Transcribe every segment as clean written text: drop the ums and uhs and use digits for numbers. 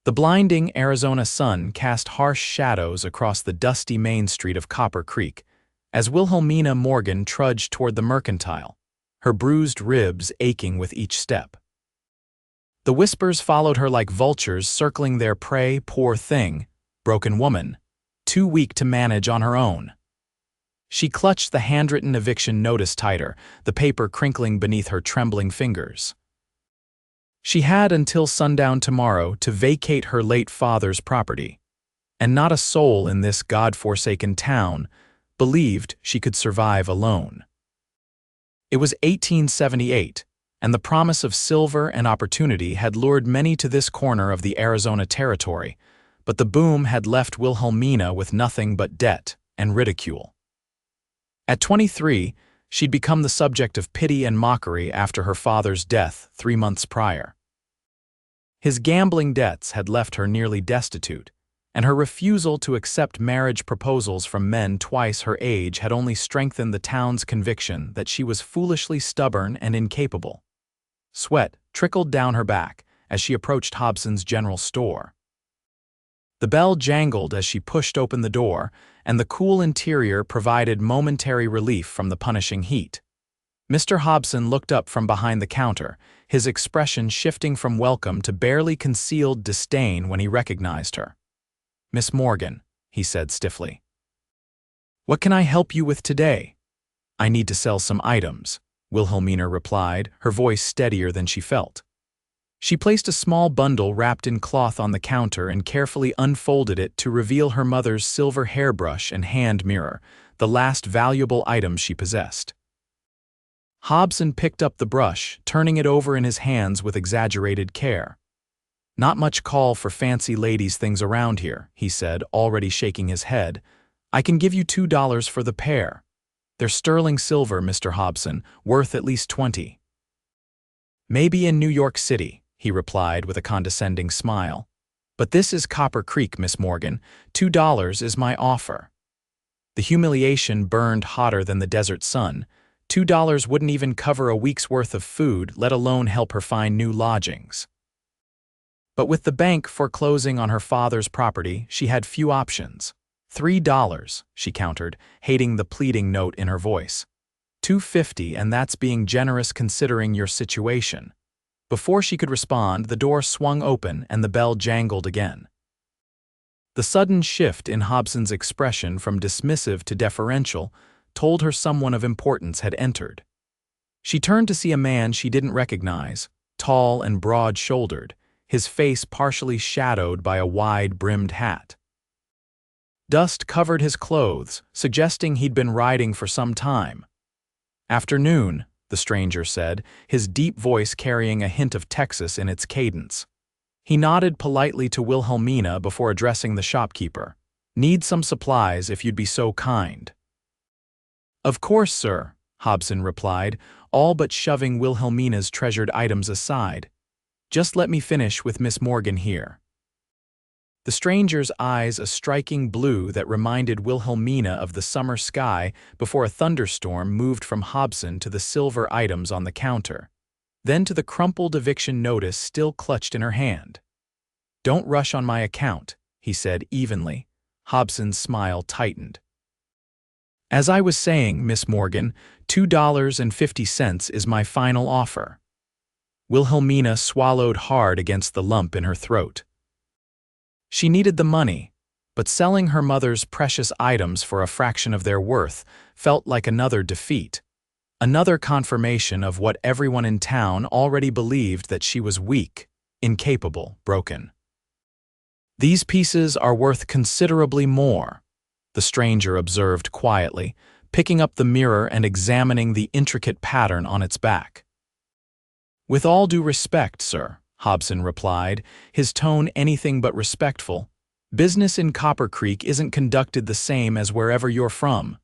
The blinding Arizona sun cast harsh shadows across the dusty main street of Copper Creek as Wilhelmina Morgan trudged toward the mercantile, her bruised ribs aching with each step. The whispers followed her like vultures circling their prey. Poor thing, broken woman, too weak to manage on her own. She clutched the handwritten eviction notice tighter, the paper crinkling beneath her trembling fingers. She had until sundown tomorrow to vacate her late father's property, and not a soul in this God-forsaken town believed she could survive alone. It was 1878, and the promise of silver and opportunity had lured many to this corner of the Arizona territory, but the boom had left Wilhelmina with nothing but debt and ridicule. At 23, she'd become the subject of pity and mockery after her father's death 3 months prior. His gambling debts had left her nearly destitute, and her refusal to accept marriage proposals from men twice her age had only strengthened the town's conviction that she was foolishly stubborn and incapable. Sweat trickled down her back as she approached Hobson's general store. The bell jangled as she pushed open the door, and the cool interior provided momentary relief from the punishing heat. Mr. Hobson looked up from behind the counter, his expression shifting from welcome to barely concealed disdain when he recognized her. "Miss Morgan," he said stiffly. "What can I help you with today?" "I need to sell some items," Wilhelmina replied, her voice steadier than she felt. She placed a small bundle wrapped in cloth on the counter and carefully unfolded it to reveal her mother's silver hairbrush and hand mirror, the last valuable items she possessed. Hobson picked up the brush, turning it over in his hands with exaggerated care. "Not much call for fancy ladies' things around here," he said, already shaking his head. "I can give you $2 for the pair. They're sterling silver, Mr. Hobson, worth at least 20. "Maybe in New York City," he replied with a condescending smile. "But this is Copper Creek, Miss Morgan. $2 is my offer." The humiliation burned hotter than the desert sun. $2 wouldn't even cover a week's worth of food, let alone help her find new lodgings. But with the bank foreclosing on her father's property, she had few options. $3, she countered, hating the pleading note in her voice. $2.50, and that's being generous considering your situation. Before she could respond, the door swung open and the bell jangled again. The sudden shift in Hobson's expression from dismissive to deferential told her someone of importance had entered. She turned to see a man she didn't recognize, tall and broad-shouldered, his face partially shadowed by a wide-brimmed hat. Dust covered his clothes, suggesting he'd been riding for some time. "Afternoon," the stranger said, his deep voice carrying a hint of Texas in its cadence. He nodded politely to Wilhelmina before addressing the shopkeeper. "Need some supplies if you'd be so kind." "Of course, sir," Hobson replied, all but shoving Wilhelmina's treasured items aside. "Just let me finish with Miss Morgan here." The stranger's eyes a striking blue that reminded Wilhelmina of the summer sky before a thunderstorm moved from Hobson to the silver items on the counter, then to the crumpled eviction notice still clutched in her hand. "Don't rush on my account," he said evenly. Hobson's smile tightened. "As I was saying, Miss Morgan, $2.50 is my final offer." Wilhelmina swallowed hard against the lump in her throat. She needed the money, but selling her mother's precious items for a fraction of their worth felt like another defeat, another confirmation of what everyone in town already believed, that she was weak, incapable, broken. "These pieces are worth considerably more," the stranger observed quietly, picking up the mirror and examining the intricate pattern on its back. "With all due respect, sir," Hobson replied, his tone anything but respectful, "business in Copper Creek isn't conducted the same as wherever you're from."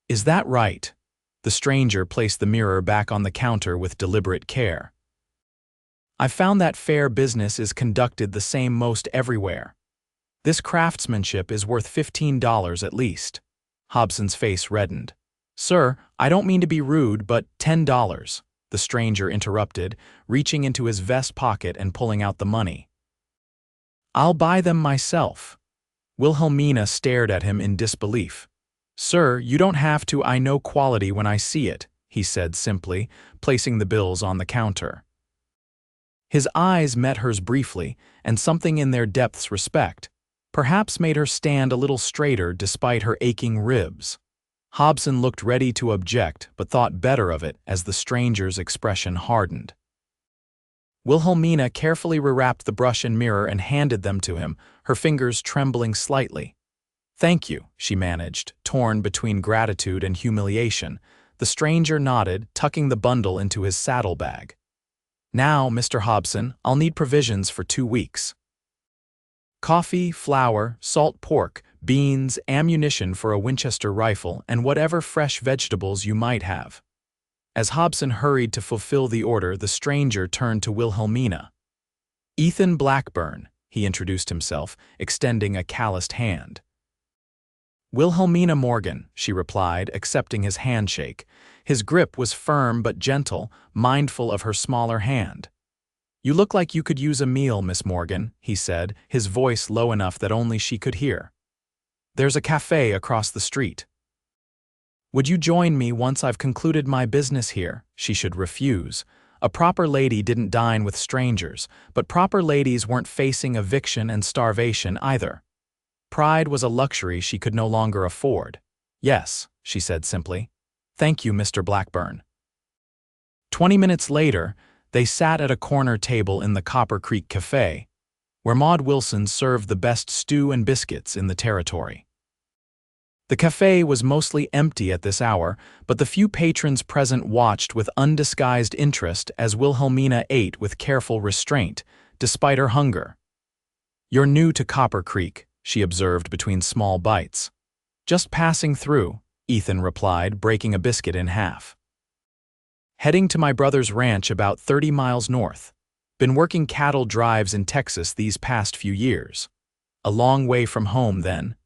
"Is that right?" The stranger placed the mirror back on the counter with deliberate care. "I've found that fair business is conducted the same most everywhere. This craftsmanship is worth $15 at least." Hobson's face reddened. "Sir, I don't mean to be rude, but $10. The stranger interrupted, reaching into his vest pocket and pulling out the money. I'll buy them myself. Wilhelmina stared at him in disbelief. Sir, you don't have to. I know quality when I see it, he said simply, placing the bills on the counter. His eyes met hers briefly, and something in their depths perhaps made her stand a little straighter despite her aching ribs. Hobson looked ready to object, but thought better of it as the stranger's expression hardened. Wilhelmina carefully rewrapped the brush and mirror and handed them to him, her fingers trembling slightly. Thank you, she managed, torn between gratitude and humiliation. The stranger nodded, tucking the bundle into his saddlebag. Now, Mr. Hobson, I'll need provisions for 2 weeks. Coffee, flour, salt pork, beans, ammunition for a Winchester rifle, and whatever fresh vegetables you might have. As Hobson hurried to fulfill the order, the stranger turned to Wilhelmina. Ethan Blackburn, he introduced himself, extending a calloused hand. Wilhelmina Morgan, she replied, accepting his handshake. His grip was firm but gentle, mindful of her smaller hand. You look like you could use a meal, Miss Morgan, he said, his voice low enough that only she could hear. There's a cafe across the street. Would you join me once I've concluded my business here? She should refuse. A proper lady didn't dine with strangers, but proper ladies weren't facing eviction and starvation either. Pride was a luxury she could no longer afford. Yes, she said simply. Thank you, Mr. Blackburn. 20 minutes later, they sat at a corner table in the Copper Creek Cafe, where Maud Wilson served the best stew and biscuits in the territory. The cafe was mostly empty at this hour, but the few patrons present watched with undisguised interest as Wilhelmina ate with careful restraint, despite her hunger. You're new to Copper Creek, she observed between small bites. Just passing through, Ethan replied, breaking a biscuit in half. Heading to my brother's ranch about 30 miles north. Been working cattle drives in Texas these past few years. A long way from home, then.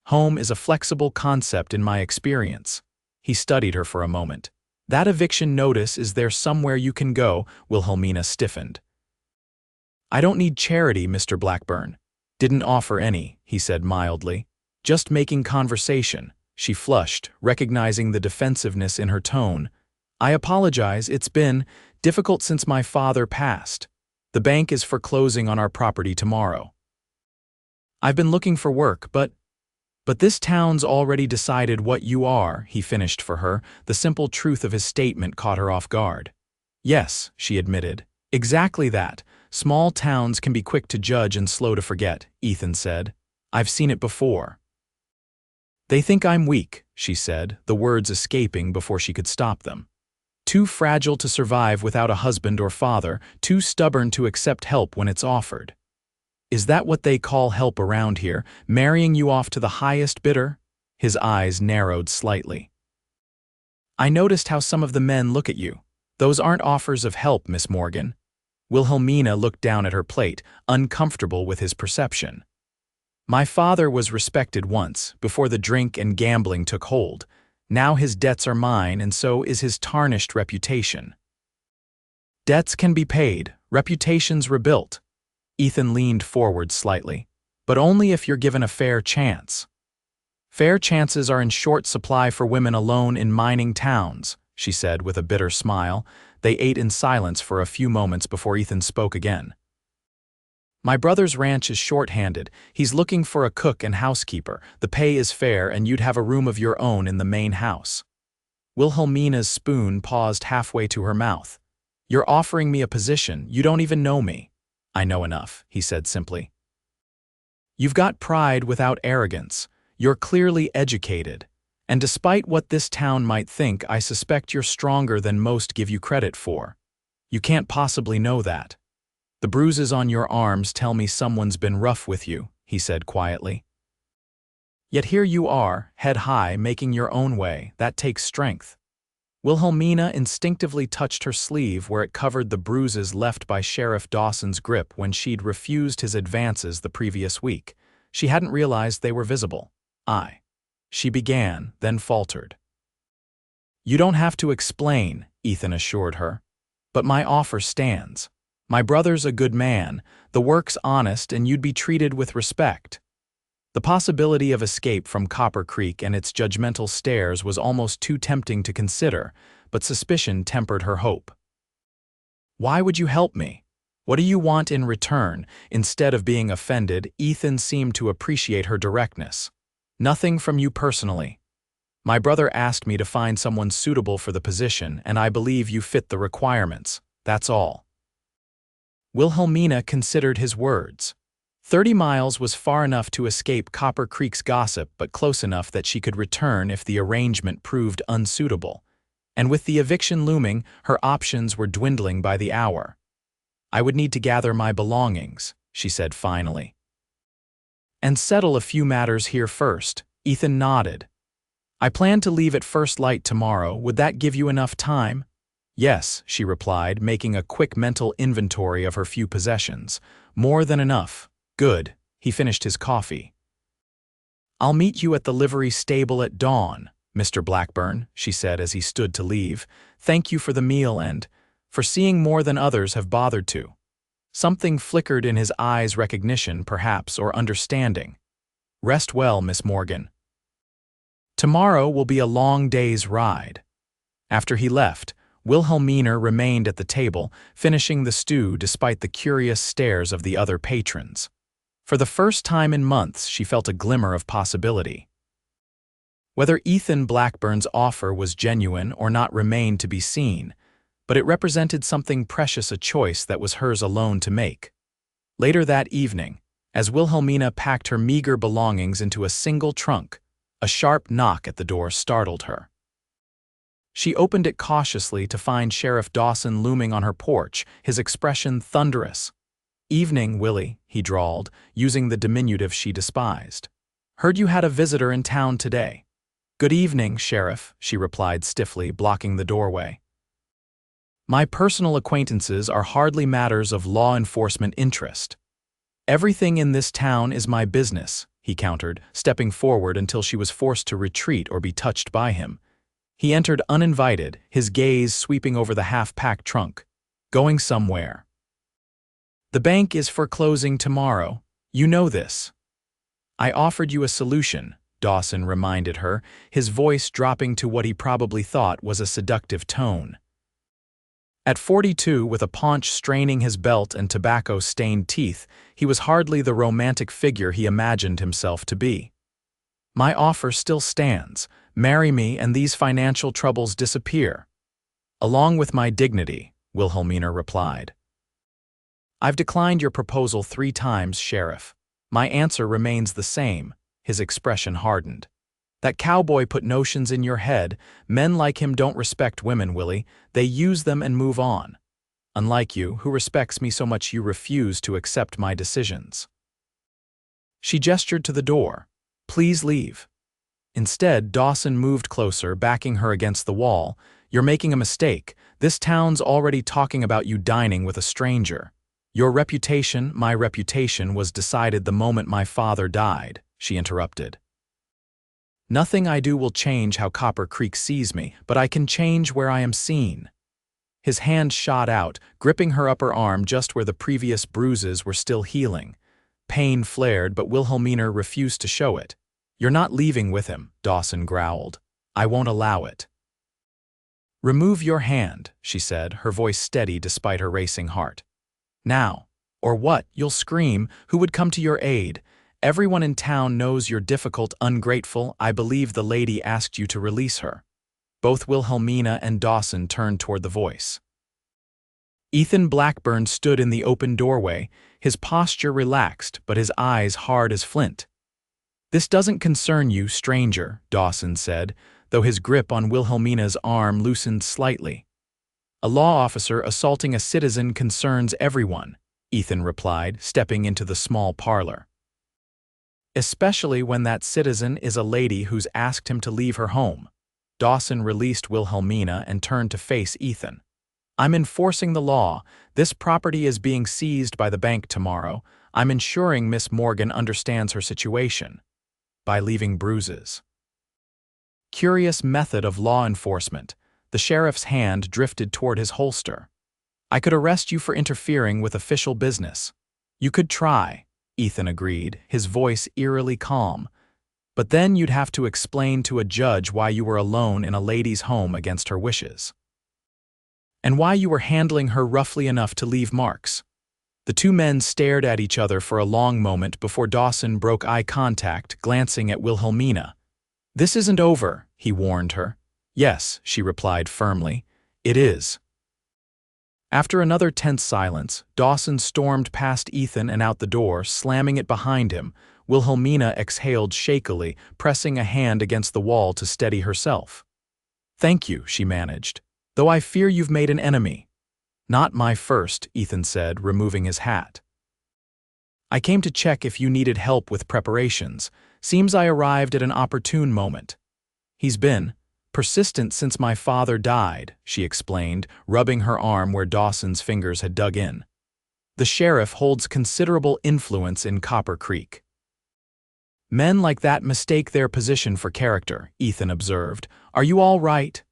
Home is a flexible concept in my experience. He studied her for a moment. That eviction notice, is there somewhere you can go? Wilhelmina stiffened. I don't need charity, Mr. Blackburn. Didn't offer any, he said mildly. Just making conversation. She flushed, recognizing the defensiveness in her tone. I apologize, it's been difficult since my father passed. The bank is foreclosing on our property tomorrow. I've been looking for work, but this town's already decided what you are, he finished for her. The simple truth of his statement caught her off guard. Yes, she admitted. Exactly that. Small towns can be quick to judge and slow to forget, Ethan said. I've seen it before. They think I'm weak, she said, the words escaping before she could stop them. Too fragile to survive without a husband or father, too stubborn to accept help when it's offered. Is that what they call help around here, marrying you off to the highest bidder? His eyes narrowed slightly. I noticed how some of the men look at you. Those aren't offers of help, Miss Morgan. Wilhelmina looked down at her plate, uncomfortable with his perception. My father was respected once, before the drink and gambling took hold. Now his debts are mine, and so is his tarnished reputation. Debts can be paid, reputations rebuilt. Ethan leaned forward slightly. But only if you're given a fair chance. Fair chances are in short supply for women alone in mining towns, she said with a bitter smile. They ate in silence for a few moments before Ethan spoke again. My brother's ranch is short-handed. He's looking for a cook and housekeeper. The pay is fair, and you'd have a room of your own in the main house. Wilhelmina's spoon paused halfway to her mouth. You're offering me a position. You don't even know me. I know enough, he said simply. You've got pride without arrogance. You're clearly educated. And despite what this town might think, I suspect you're stronger than most give you credit for. You can't possibly know that. The bruises on your arms tell me someone's been rough with you, he said quietly. Yet here you are, head high, making your own way. That takes strength. Wilhelmina instinctively touched her sleeve where it covered the bruises left by Sheriff Dawson's grip when she'd refused his advances the previous week. She hadn't realized they were visible. She began, then faltered. You don't have to explain, Ethan assured her. But my offer stands. My brother's a good man, the work's honest, and you'd be treated with respect. The possibility of escape from Copper Creek and its judgmental stares was almost too tempting to consider, but suspicion tempered her hope. Why would you help me? What do you want in return? Instead of being offended, Ethan seemed to appreciate her directness. Nothing from you personally. My brother asked me to find someone suitable for the position, and I believe you fit the requirements. That's all. Wilhelmina considered his words. 30 miles was far enough to escape Copper Creek's gossip, but close enough that she could return if the arrangement proved unsuitable. And with the eviction looming, her options were dwindling by the hour. I would need to gather my belongings, she said finally. And settle a few matters here first. Ethan nodded. I plan to leave at first light tomorrow. Would that give you enough time? Yes, she replied, making a quick mental inventory of her few possessions. More than enough. Good. He finished his coffee. I'll meet you at the livery stable at dawn, Mr. Blackburn, she said as he stood to leave. Thank you for the meal and for seeing more than others have bothered to. Something flickered in his eyes, recognition, perhaps, or understanding. Rest well, Miss Morgan. Tomorrow will be a long day's ride. After he left, Wilhelmina remained at the table, finishing the stew despite the curious stares of the other patrons. For the first time in months, she felt a glimmer of possibility. Whether Ethan Blackburn's offer was genuine or not remained to be seen, but it represented something precious, a choice that was hers alone to make. Later that evening, as Wilhelmina packed her meager belongings into a single trunk, a sharp knock at the door startled her. She opened it cautiously to find Sheriff Dawson looming on her porch, his expression thunderous. Evening, Willie, he drawled, using the diminutive she despised. Heard you had a visitor in town today. Good evening, Sheriff, she replied stiffly, blocking the doorway. My personal acquaintances are hardly matters of law enforcement interest. Everything in this town is my business, he countered, stepping forward until she was forced to retreat or be touched by him. He entered uninvited, his gaze sweeping over the half-packed trunk. Going somewhere. The bank is foreclosing tomorrow. You know this. I offered you a solution, Dawson reminded her, his voice dropping to what he probably thought was a seductive tone. At 42, with a paunch straining his belt and tobacco-stained teeth, he was hardly the romantic figure he imagined himself to be. My offer still stands. Marry me and these financial troubles disappear. Along with my dignity, Wilhelmina replied. I've declined your proposal 3 times, Sheriff. My answer remains the same, his expression hardened. That cowboy put notions in your head. Men like him don't respect women, Willie. They use them and move on. Unlike you, who respects me so much you refuse to accept my decisions. She gestured to the door. Please leave. Instead, Dawson moved closer, backing her against the wall. You're making a mistake. This town's already talking about you dining with a stranger. Your reputation, my reputation, was decided the moment my father died, she interrupted. Nothing I do will change how Copper Creek sees me, but I can change where I am seen. His hand shot out, gripping her upper arm just where the previous bruises were still healing. Pain flared, but Wilhelmina refused to show it. You're not leaving with him, Dawson growled. I won't allow it. Remove your hand, she said, her voice steady despite her racing heart. Now. Or what? You'll scream. Who would come to your aid? Everyone in town knows you're difficult, ungrateful. I believe the lady asked you to release her. Both Wilhelmina and Dawson turned toward the voice. Ethan Blackburn stood in the open doorway, his posture relaxed but his eyes hard as flint. This doesn't concern you, stranger, Dawson said, though his grip on Wilhelmina's arm loosened slightly. A law officer assaulting a citizen concerns everyone, Ethan replied, stepping into the small parlor. Especially when that citizen is a lady who's asked him to leave her home. Dawson released Wilhelmina and turned to face Ethan. I'm enforcing the law. This property is being seized by the bank tomorrow. I'm ensuring Miss Morgan understands her situation. By leaving bruises. Curious method of law enforcement. The sheriff's hand drifted toward his holster. I could arrest you for interfering with official business. You could try, Ethan agreed, his voice eerily calm. But then you'd have to explain to a judge why you were alone in a lady's home against her wishes. And why you were handling her roughly enough to leave marks. The two men stared at each other for a long moment before Dawson broke eye contact, glancing at Wilhelmina. "This isn't over," he warned her. "Yes," she replied firmly. "It is." After another tense silence, Dawson stormed past Ethan and out the door, slamming it behind him. Wilhelmina exhaled shakily, pressing a hand against the wall to steady herself. "Thank you," she managed, "though I fear you've made an enemy." "Not my first," Ethan said, removing his hat. "I came to check if you needed help with preparations. Seems I arrived at an opportune moment." "He's been persistent since my father died," she explained, rubbing her arm where Dawson's fingers had dug in. "The sheriff holds considerable influence in Copper Creek." "Men like that mistake their position for character," Ethan observed. "Are you all right?"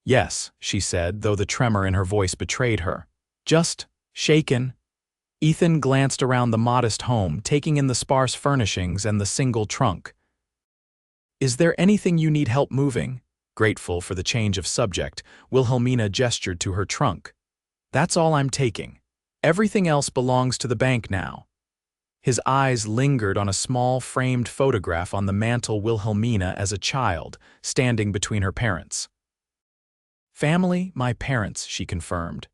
"Yes," she said, though the tremor in her voice betrayed her. "Just shaken." Ethan glanced around the modest home, taking in the sparse furnishings and the single trunk. "Is there anything you need help moving?" Grateful for the change of subject, Wilhelmina gestured to her trunk. "That's all I'm taking. Everything else belongs to the bank now." His eyes lingered on a small framed photograph on the mantel. Wilhelmina as a child, standing between her parents. "Family, my parents," she confirmed.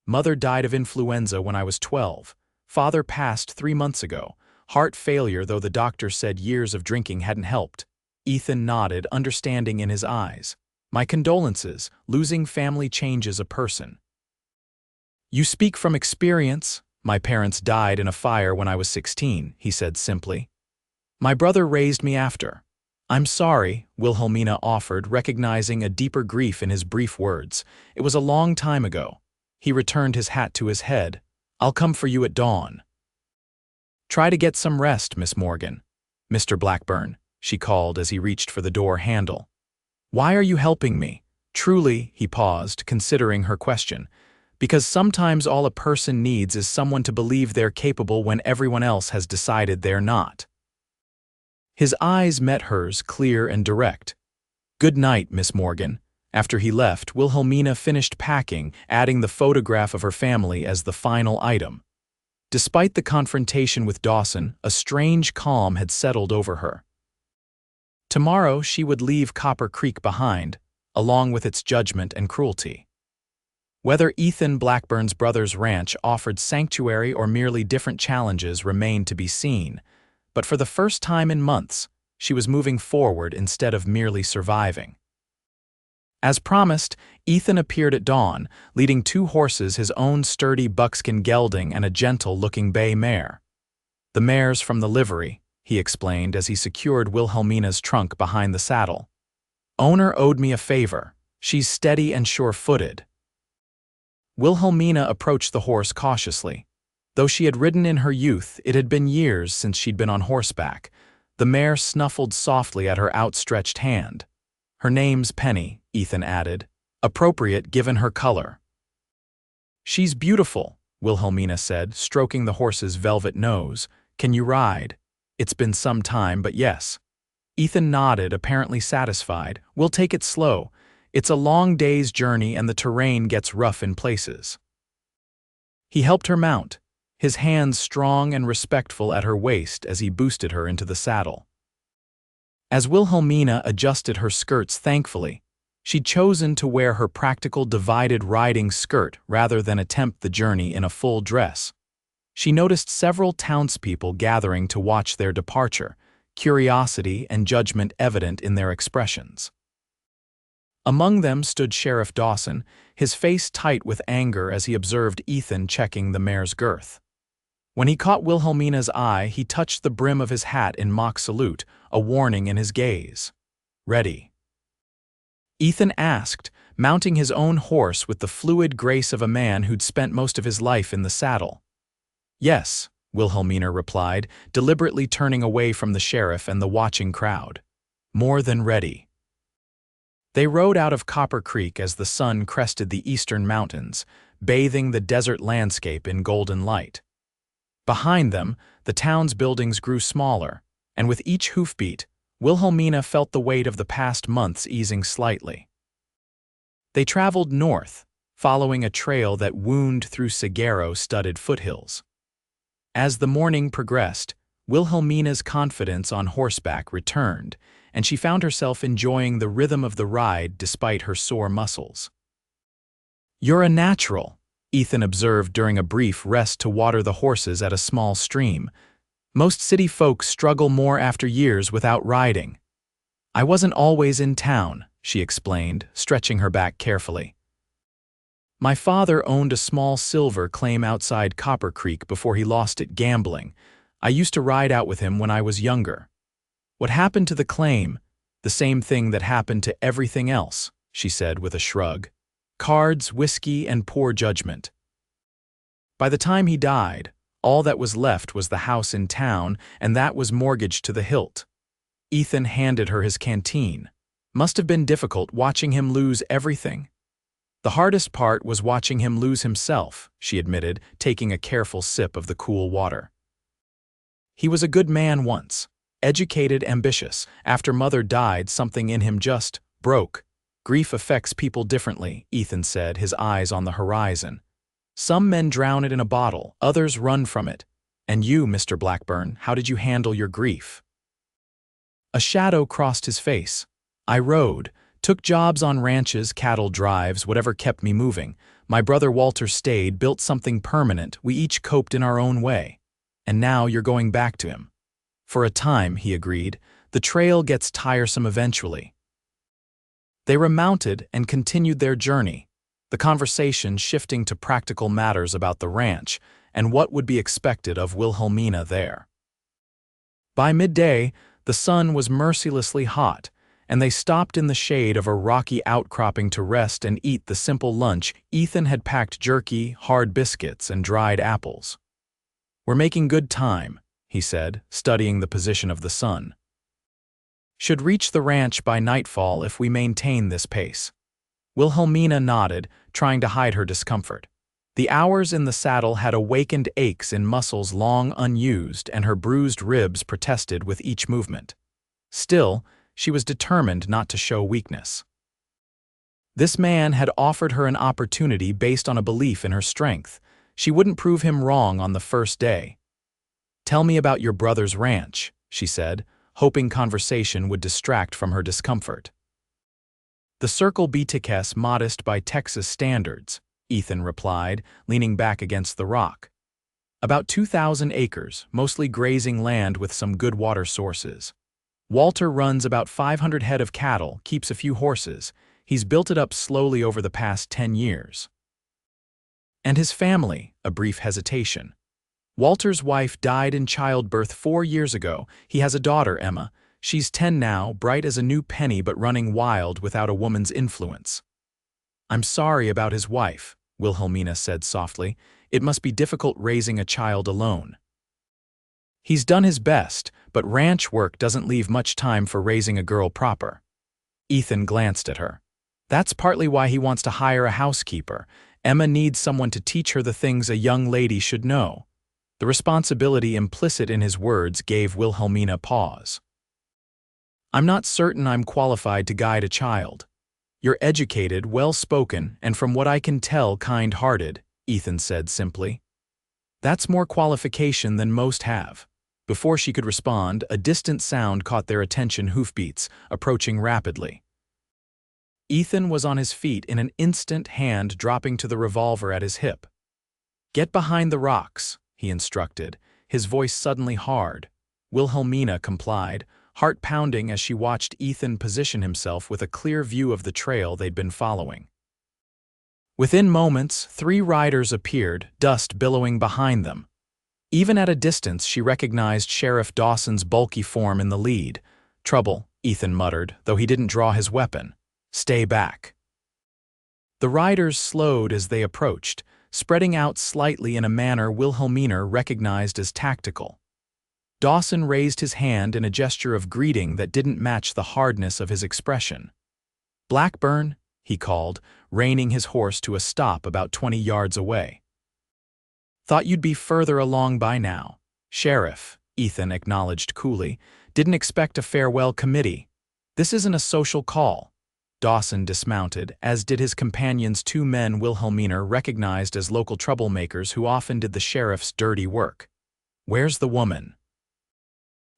"Mother died of influenza when I was 12. Father passed 3 months ago. Heart failure, though the doctor said years of drinking hadn't helped." Ethan nodded, understanding in his eyes. "My condolences. Losing family changes a person." "You speak from experience." "My parents died in a fire when I was 16, he said simply. "My brother raised me after." "I'm sorry," Wilhelmina offered, recognizing a deeper grief in his brief words. "It was a long time ago." He returned his hat to his head. "I'll come for you at dawn." "Try to get some rest, Miss Morgan." "Mr. Blackburn," she called as he reached for the door handle. "Why are you helping me?" "Truly," he paused, considering her question. "Because sometimes all a person needs is someone to believe they're capable when everyone else has decided they're not." His eyes met hers, clear and direct. "Good night, Miss Morgan." After he left, Wilhelmina finished packing, adding the photograph of her family as the final item. Despite the confrontation with Dawson, a strange calm had settled over her. Tomorrow she would leave Copper Creek behind, along with its judgment and cruelty. Whether Ethan Blackburn's brother's ranch offered sanctuary or merely different challenges remained to be seen, but for the first time in months, she was moving forward instead of merely surviving. As promised, Ethan appeared at dawn, leading 2 horses, his own sturdy buckskin gelding and a gentle-looking bay mare. "The mare's from the livery," he explained as he secured Wilhelmina's trunk behind the saddle. "Owner owed me a favor. She's steady and sure-footed." Wilhelmina approached the horse cautiously. Though she had ridden in her youth, it had been years since she'd been on horseback. The mare snuffled softly at her outstretched hand. "Her name's Penny," Ethan added, appropriate given her color. "She's beautiful," Wilhelmina said, stroking the horse's velvet nose. "Can you ride?" "It's been some time, but yes." Ethan nodded, apparently satisfied. "We'll take it slow. It's a long day's journey and the terrain gets rough in places." He helped her mount, his hands strong and respectful at her waist as he boosted her into the saddle. As Wilhelmina adjusted her skirts thankfully, she'd chosen to wear her practical divided riding skirt rather than attempt the journey in a full dress. She noticed several townspeople gathering to watch their departure, curiosity and judgment evident in their expressions. Among them stood Sheriff Dawson, his face tight with anger as he observed Ethan checking the mare's girth. When he caught Wilhelmina's eye, he touched the brim of his hat in mock salute, a warning in his gaze. "Ready?" Ethan asked, mounting his own horse with the fluid grace of a man who'd spent most of his life in the saddle. "Yes," Wilhelmina replied, deliberately turning away from the sheriff and the watching crowd. "More than ready." They rode out of Copper Creek as the sun crested the eastern mountains, bathing the desert landscape in golden light. Behind them, the town's buildings grew smaller, and with each hoofbeat, Wilhelmina felt the weight of the past months easing slightly. They traveled north, following a trail that wound through saguaro-studded foothills. As the morning progressed, Wilhelmina's confidence on horseback returned, and she found herself enjoying the rhythm of the ride despite her sore muscles. "You're a natural," Ethan observed during a brief rest to water the horses at a small stream. "Most city folks struggle more after years without riding." "I wasn't always in town," she explained, stretching her back carefully. "My father owned a small silver claim outside Copper Creek before he lost it gambling. I used to ride out with him when I was younger." "What happened to the claim?" "The same thing that happened to everything else," she said with a shrug. "Cards, whiskey, and poor judgment. By the time he died, all that was left was the house in town, and that was mortgaged to the hilt." Ethan handed her his canteen. "Must have been difficult watching him lose everything." "The hardest part was watching him lose himself," she admitted, taking a careful sip of the cool water. "He was a good man once, educated, ambitious. After Mother died, something in him just broke." "Grief affects people differently," Ethan said, his eyes on the horizon. "Some men drown it in a bottle, others run from it. And you, Mr. Blackburn, how did you handle your grief?" A shadow crossed his face. "I rode, took jobs on ranches, cattle drives, whatever kept me moving. My brother Walter stayed, built something permanent. We each coped in our own way. And now you're going back to him." "For a time," he agreed. "The trail gets tiresome eventually." They remounted and continued their journey, the conversation shifting to practical matters about the ranch and what would be expected of Wilhelmina there. By midday, the sun was mercilessly hot, and they stopped in the shade of a rocky outcropping to rest and eat the simple lunch. Ethan had packed jerky, hard biscuits, and dried apples. "We're making good time," he said, studying the position of the sun. "Should reach the ranch by nightfall if we maintain this pace." Wilhelmina nodded, trying to hide her discomfort. The hours in the saddle had awakened aches in muscles long unused, and her bruised ribs protested with each movement. Still, she was determined not to show weakness. This man had offered her an opportunity based on a belief in her strength. She wouldn't prove him wrong on the first day. "Tell me about your brother's ranch," she said, hoping conversation would distract from her discomfort. "The Circle BTK's modest by Texas standards," Ethan replied, leaning back against the rock. "About 2,000 acres, mostly grazing land with some good water sources. Walter runs about 500 head of cattle, keeps a few horses. He's built it up slowly over the past 10 years. "And his family," a brief hesitation. "Walter's wife died in childbirth 4 years ago. He has a daughter, Emma. She's 10 now, bright as a new penny but running wild without a woman's influence." "I'm sorry about his wife," Wilhelmina said softly. "It must be difficult raising a child alone." "He's done his best, but ranch work doesn't leave much time for raising a girl proper." Ethan glanced at her. "That's partly why he wants to hire a housekeeper. Emma needs someone to teach her the things a young lady should know." The responsibility implicit in his words gave Wilhelmina pause. "I'm not certain I'm qualified to guide a child." "You're educated, well-spoken, and from what I can tell, kind-hearted," Ethan said simply. "That's more qualification than most have." Before she could respond, a distant sound caught their attention: hoofbeats, approaching rapidly. Ethan was on his feet in an instant, hand dropping to the revolver at his hip. "Get behind the rocks," he instructed, his voice suddenly hard. Wilhelmina complied, heart pounding as she watched Ethan position himself with a clear view of the trail they'd been following. Within moments, 3 riders appeared, dust billowing behind them. Even at a distance, she recognized Sheriff Dawson's bulky form in the lead. "Trouble," Ethan muttered, though he didn't draw his weapon. "Stay back." The riders slowed as they approached, spreading out slightly in a manner Wilhelmina recognized as tactical. Dawson raised his hand in a gesture of greeting that didn't match the hardness of his expression. "Blackburn," he called, reining his horse to a stop about 20 yards away. "Thought you'd be further along by now." "Sheriff," Ethan acknowledged coolly, "didn't expect a farewell committee. This isn't a social call." Dawson dismounted, as did his companion's 2 men Wilhelmina recognized as local troublemakers who often did the sheriff's dirty work. "Where's the woman?"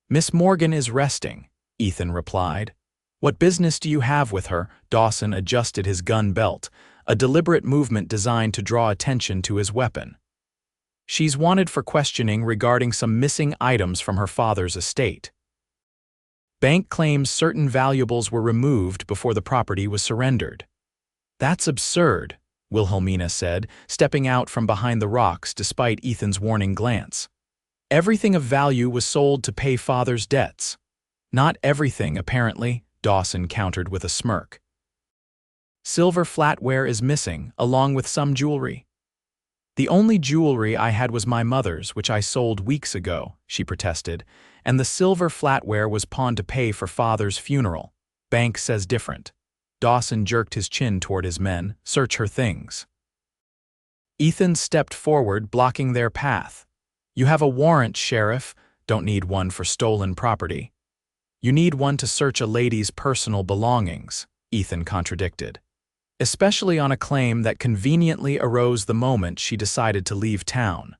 "Miss Morgan is resting," Ethan replied. "What business do you have with her?" Dawson adjusted his gun belt, a deliberate movement designed to draw attention to his weapon. "She's wanted for questioning regarding some missing items from her father's estate. Bank claims certain valuables were removed before the property was surrendered." "That's absurd," Wilhelmina said, stepping out from behind the rocks despite Ethan's warning glance. "Everything of value was sold to pay father's debts." "Not everything, apparently," Dawson countered with a smirk. "Silver flatware is missing, along with some jewelry." "The only jewelry I had was my mother's, which I sold weeks ago," she protested, "and the silver flatware was pawned to pay for father's funeral. Bank says different." Dawson jerked his chin toward his men. "Search her things." Ethan stepped forward, blocking their path. "You have a warrant, Sheriff. Don't need one for stolen property." "You need one to search a lady's personal belongings," Ethan contradicted. "Especially on a claim that conveniently arose the moment she decided to leave town."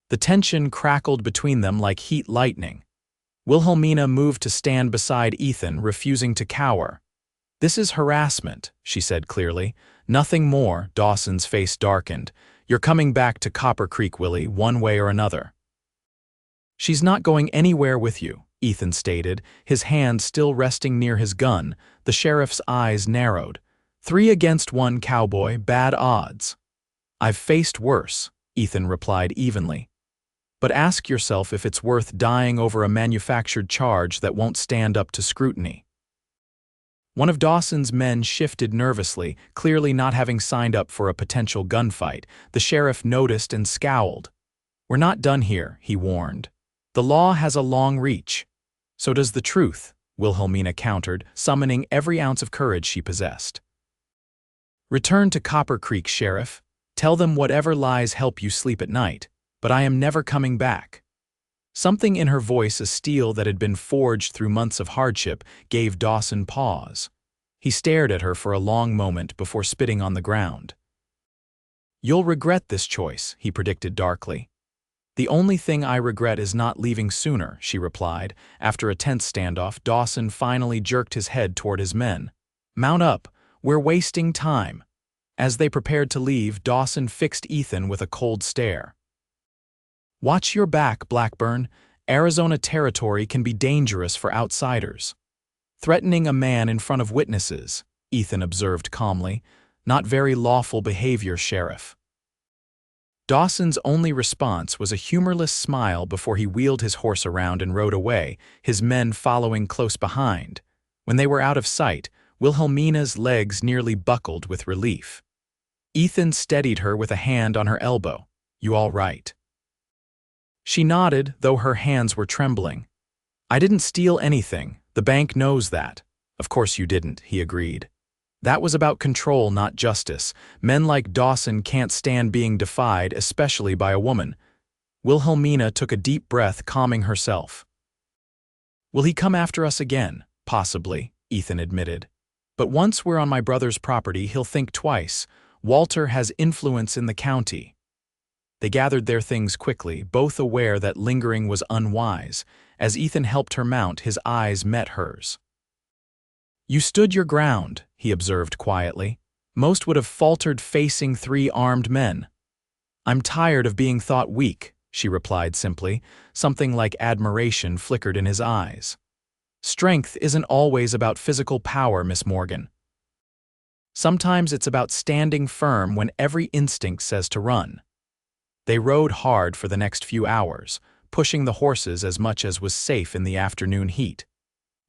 The tension crackled between them like heat lightning. Wilhelmina moved to stand beside Ethan, refusing to cower. "This is harassment," she said clearly. "Nothing more." Dawson's face darkened. "You're coming back to Copper Creek, Willie, one way or another." "She's not going anywhere with you," Ethan stated, his hand still resting near his gun. The sheriff's eyes narrowed. 3 against 1, Cowboy, bad odds." "I've faced worse," Ethan replied evenly. "But ask yourself if it's worth dying over a manufactured charge that won't stand up to scrutiny." One of Dawson's men shifted nervously, clearly not having signed up for a potential gunfight. The sheriff noticed and scowled. "We're not done here," he warned. "The law has a long reach." "So does the truth," Wilhelmina countered, summoning every ounce of courage she possessed. "Return to Copper Creek, Sheriff. Tell them whatever lies help you sleep at night, but I am never coming back." Something in her voice, a steel that had been forged through months of hardship, gave Dawson pause. He stared at her for a long moment before spitting on the ground. "You'll regret this choice," he predicted darkly. "The only thing I regret is not leaving sooner," she replied. After a tense standoff, Dawson finally jerked his head toward his men. "Mount up. We're wasting time." As they prepared to leave, Dawson fixed Ethan with a cold stare. "Watch your back, Blackburn. Arizona territory can be dangerous for outsiders." "Threatening a man in front of witnesses," Ethan observed calmly. "Not very lawful behavior, Sheriff." Dawson's only response was a humorless smile before he wheeled his horse around and rode away, his men following close behind. When they were out of sight, Wilhelmina's legs nearly buckled with relief. Ethan steadied her with a hand on her elbow. "You all right?" She nodded, though her hands were trembling. "I didn't steal anything. The bank knows that." "Of course you didn't," he agreed. "That was about control, not justice. Men like Dawson can't stand being defied, especially by a woman." Wilhelmina took a deep breath, calming herself. "Will he come after us again?" "Possibly," Ethan admitted. "But once we're on my brother's property, he'll think twice. Walter has influence in the county." They gathered their things quickly, both aware that lingering was unwise. As Ethan helped her mount, his eyes met hers. "You stood your ground," he observed quietly. "Most would have faltered facing 3 armed men." "I'm tired of being thought weak," she replied simply. Something like admiration flickered in his eyes. "Strength isn't always about physical power, Miss Morgan. Sometimes it's about standing firm when every instinct says to run." They rode hard for the next few hours, pushing the horses as much as was safe in the afternoon heat.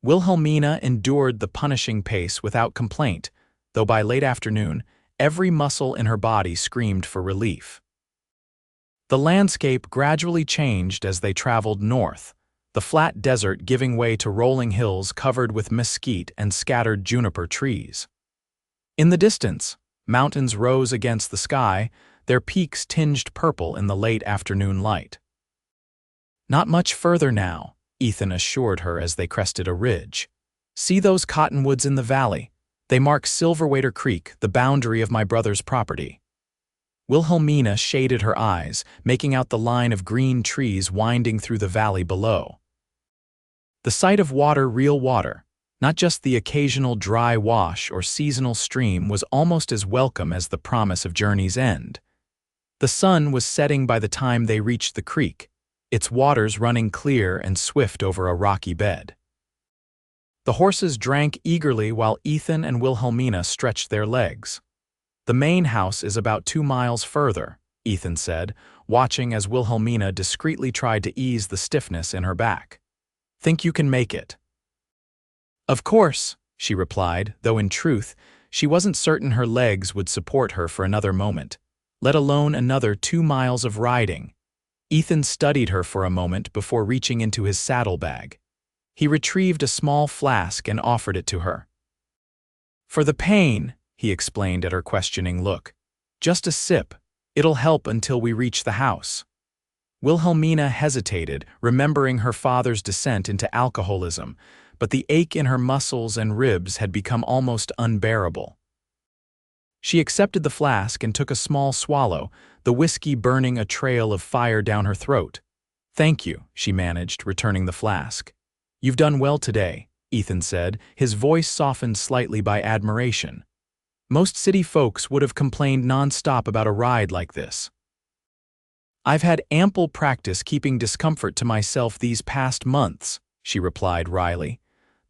Wilhelmina endured the punishing pace without complaint, though by late afternoon, every muscle in her body screamed for relief. The landscape gradually changed as they traveled north. the flat desert giving way to rolling hills covered with mesquite and scattered juniper trees. In the distance, mountains rose against the sky, their peaks tinged purple in the late afternoon light. "Not much further now," Ethan assured her as they crested a ridge. "See those cottonwoods in the valley? They mark Silverwater Creek, the boundary of my brother's property." Wilhelmina shaded her eyes, making out the line of green trees winding through the valley below. The sight of water, real water, not just the occasional dry wash or seasonal stream, was almost as welcome as the promise of journey's end. The sun was setting by the time they reached the creek, its waters running clear and swift over a rocky bed. The horses drank eagerly while Ethan and Wilhelmina stretched their legs. "The main house is about 2 miles further," Ethan said, watching as Wilhelmina discreetly tried to ease the stiffness in her back. "Think you can make it?" "Of course," she replied, though in truth, she wasn't certain her legs would support her for another moment, let alone another 2 miles of riding. Ethan studied her for a moment before reaching into his saddlebag. He retrieved a small flask and offered it to her. "For the pain," he explained at her questioning look. "Just a sip. It'll help until we reach the house." Wilhelmina hesitated, remembering her father's descent into alcoholism, but the ache in her muscles and ribs had become almost unbearable. She accepted the flask and took a small swallow, the whiskey burning a trail of fire down her throat. "Thank you," she managed, returning the flask. "You've done well today," Ethan said, his voice softened slightly by admiration. "Most city folks would have complained nonstop about a ride like this." "I've had ample practice keeping discomfort to myself these past months," she replied wryly.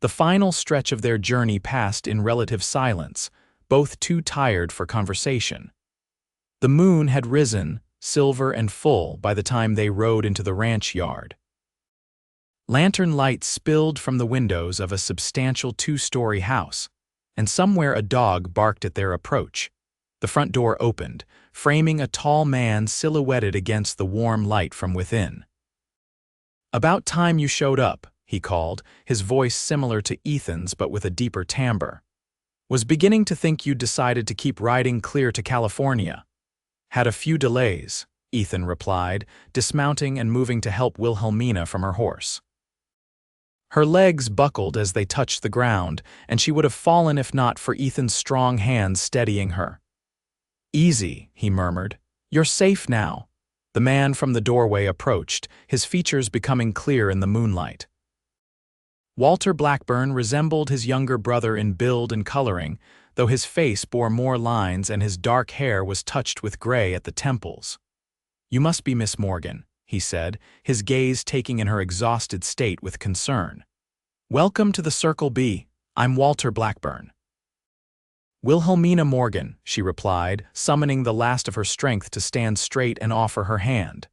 The final stretch of their journey passed in relative silence, both too tired for conversation. The moon had risen, silver and full, by the time they rode into the ranch yard. Lantern light spilled from the windows of a substantial 2-story house, and somewhere a dog barked at their approach. The front door opened, framing a tall man silhouetted against the warm light from within. "About time you showed up," he called, his voice similar to Ethan's but with a deeper timbre. "Was beginning to think you'd decided to keep riding clear to California." "Had a few delays," Ethan replied, dismounting and moving to help Wilhelmina from her horse. Her legs buckled as they touched the ground, and she would have fallen if not for Ethan's strong hands steadying her. "Easy," he murmured. "You're safe now." The man from the doorway approached, his features becoming clear in the moonlight. Walter Blackburn resembled his younger brother in build and coloring, though his face bore more lines and his dark hair was touched with gray at the temples. "You must be Miss Morgan," he said, his gaze taking in her exhausted state with concern. "Welcome to the Circle B. I'm Walter Blackburn." "Wilhelmina Morgan," she replied, summoning the last of her strength to stand straight and offer her hand.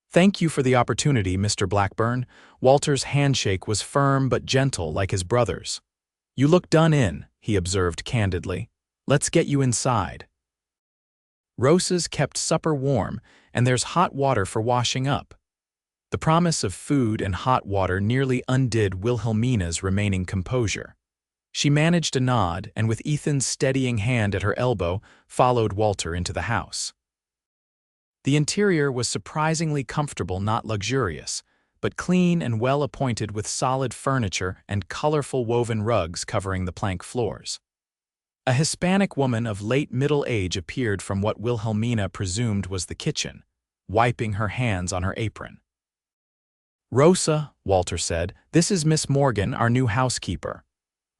"Thank you for the opportunity, Mr. Blackburn." Walter's handshake was firm but gentle like his brother's. "You look done in," he observed candidly. "Let's get you inside." Rosa's kept supper warm, and there's hot water for washing up. The promise of food and hot water nearly undid Wilhelmina's remaining composure. She managed a nod, and with Ethan's steadying hand at her elbow, followed Walter into the house. The interior was surprisingly comfortable, not luxurious, but clean and well-appointed with solid furniture and colorful woven rugs covering the plank floors. A Hispanic woman of late middle age appeared from what Wilhelmina presumed was the kitchen, wiping her hands on her apron. "Rosa," Walter said, "this is Miss Morgan, our new housekeeper."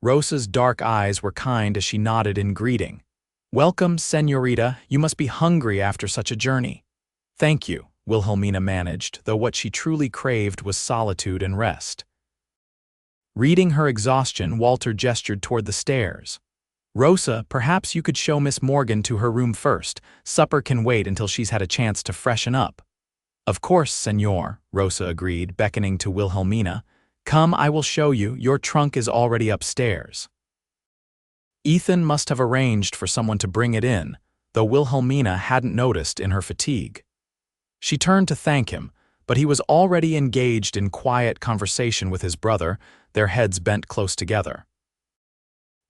Rosa's dark eyes were kind as she nodded in greeting. "Welcome, señorita. You must be hungry after such a journey." "Thank you," Wilhelmina managed, though what she truly craved was solitude and rest. Reading her exhaustion, Walter gestured toward the stairs. "Rosa, perhaps you could show Miss Morgan to her room first. Supper can wait until she's had a chance to freshen up." "Of course, señor," Rosa agreed, beckoning to Wilhelmina. "Come, I will show you. Your trunk is already upstairs." Ethan must have arranged for someone to bring it in, though Wilhelmina hadn't noticed in her fatigue. She turned to thank him, but he was already engaged in quiet conversation with his brother, their heads bent close together.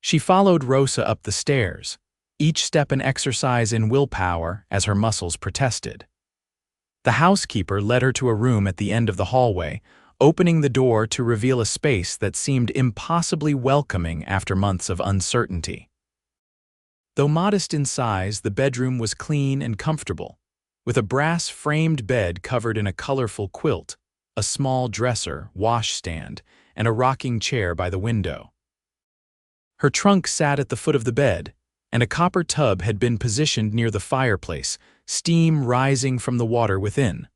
She followed Rosa up the stairs, each step an exercise in willpower as her muscles protested. The housekeeper led her to a room at the end of the hallway, opening the door to reveal a space that seemed impossibly welcoming after months of uncertainty. Though modest in size, the bedroom was clean and comfortable, with a brass-framed bed covered in a colorful quilt, a small dresser, washstand, and a rocking chair by the window. Her trunk sat at the foot of the bed, and a copper tub had been positioned near the fireplace, steam rising from the water within.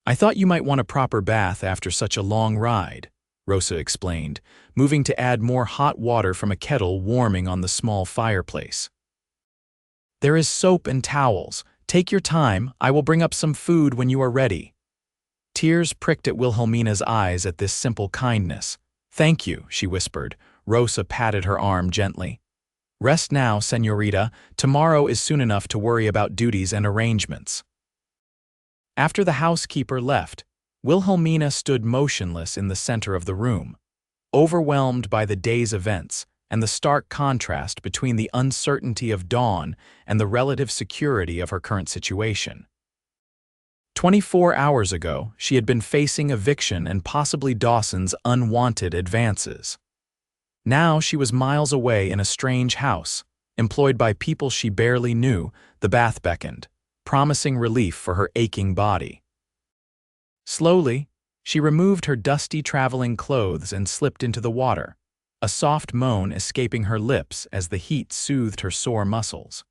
"I thought you might want a proper bath after such a long ride," Rosa explained, moving to add more hot water from a kettle warming on the small fireplace. "There is soap and towels. Take your time, I will bring up some food when you are ready." Tears pricked at Wilhelmina's eyes at this simple kindness. "Thank you," she whispered. Rosa patted her arm gently. "Rest now, señorita. Tomorrow is soon enough to worry about duties and arrangements." After the housekeeper left, Wilhelmina stood motionless in the center of the room, overwhelmed by the day's events and the stark contrast between the uncertainty of dawn and the relative security of her current situation. 24 hours ago, she had been facing eviction and possibly Dawson's unwanted advances. Now she was miles away in a strange house, employed by people she barely knew. The bath beckoned, promising relief for her aching body. Slowly, she removed her dusty traveling clothes and slipped into the water, a soft moan escaping her lips as the heat soothed her sore muscles.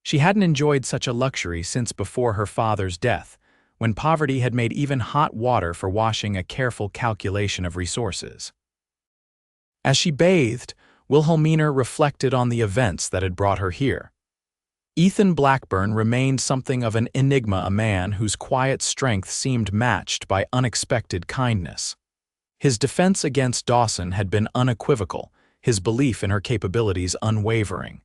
She hadn't enjoyed such a luxury since before her father's death, when poverty had made even hot water for washing a careful calculation of resources. As she bathed, Wilhelmina reflected on the events that had brought her here. Ethan Blackburn remained something of an enigma, a man whose quiet strength seemed matched by unexpected kindness. His defense against Dawson had been unequivocal, his belief in her capabilities unwavering.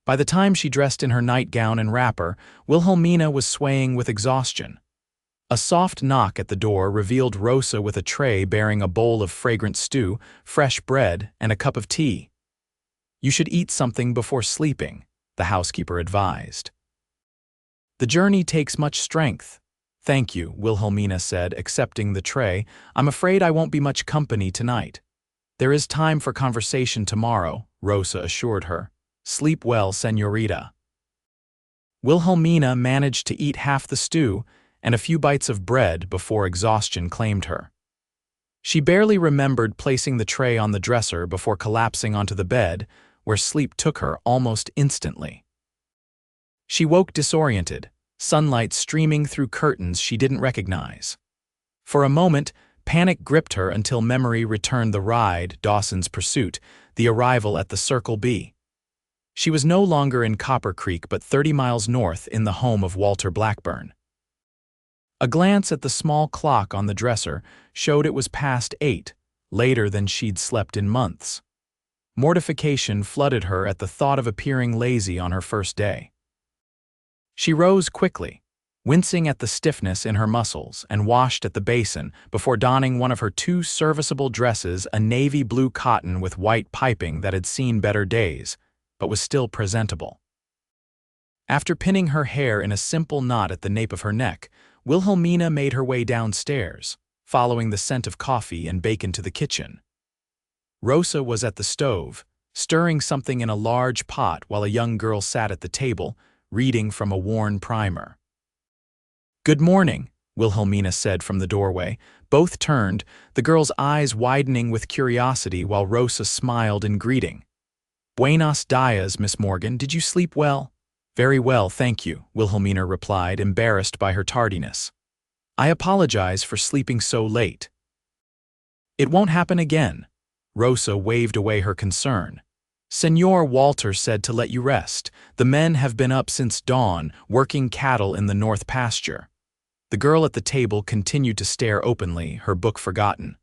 By the time she dressed in her nightgown and wrapper, Wilhelmina was swaying with exhaustion. A soft knock at the door revealed Rosa with a tray bearing a bowl of fragrant stew, fresh bread, and a cup of tea. "You should eat something before sleeping," the housekeeper advised. "The journey takes much strength." "Thank you," Wilhelmina said, accepting the tray. "I'm afraid I won't be much company tonight." "There is time for conversation tomorrow," Rosa assured her. "Sleep well, señorita." Wilhelmina managed to eat half the stew and a few bites of bread before exhaustion claimed her. She barely remembered placing the tray on the dresser before collapsing onto the bed, where sleep took her almost instantly. She woke disoriented, sunlight streaming through curtains she didn't recognize. For a moment, panic gripped her until memory returned: the ride, Dawson's pursuit, the arrival at the Circle B. She was no longer in Copper Creek but 30 miles north in the home of Walter Blackburn. A glance at the small clock on the dresser showed it was past 8, later than she'd slept in months. Mortification flooded her at the thought of appearing lazy on her first day. She rose quickly, wincing at the stiffness in her muscles, and washed at the basin before donning one of her 2 serviceable dresses, a navy blue cotton with white piping that had seen better days, but was still presentable. After pinning her hair in a simple knot at the nape of her neck, Wilhelmina made her way downstairs, following the scent of coffee and bacon to the kitchen. Rosa was at the stove, stirring something in a large pot while a young girl sat at the table, reading from a worn primer. "Good morning," Wilhelmina said from the doorway. Both turned, the girl's eyes widening with curiosity while Rosa smiled in greeting. "Buenos dias, Miss Morgan. Did you sleep well?" "Very well, thank you," Wilhelmina replied, embarrassed by her tardiness. "I apologize for sleeping so late." "It won't happen again." Rosa waved away her concern. "Señor Walter said to let you rest. The men have been up since dawn, working cattle in the north pasture." The girl at the table continued to stare openly, her book forgotten.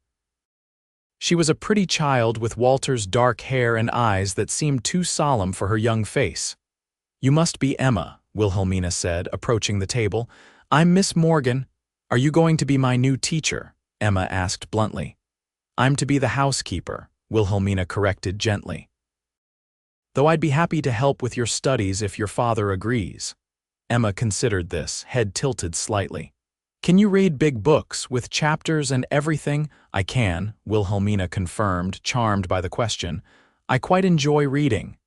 She was a pretty child with Walter's dark hair and eyes that seemed too solemn for her young face. "You must be Emma," Wilhelmina said, approaching the table. "I'm Miss Morgan." Are you going to be my new teacher? Emma asked bluntly. I'm to be the housekeeper, Wilhelmina corrected gently. Though I'd be happy to help with your studies if your father agrees. Emma considered this, head tilted slightly. Can you read big books with chapters and everything? I can, Wilhelmina confirmed, charmed by the question. I quite enjoy reading.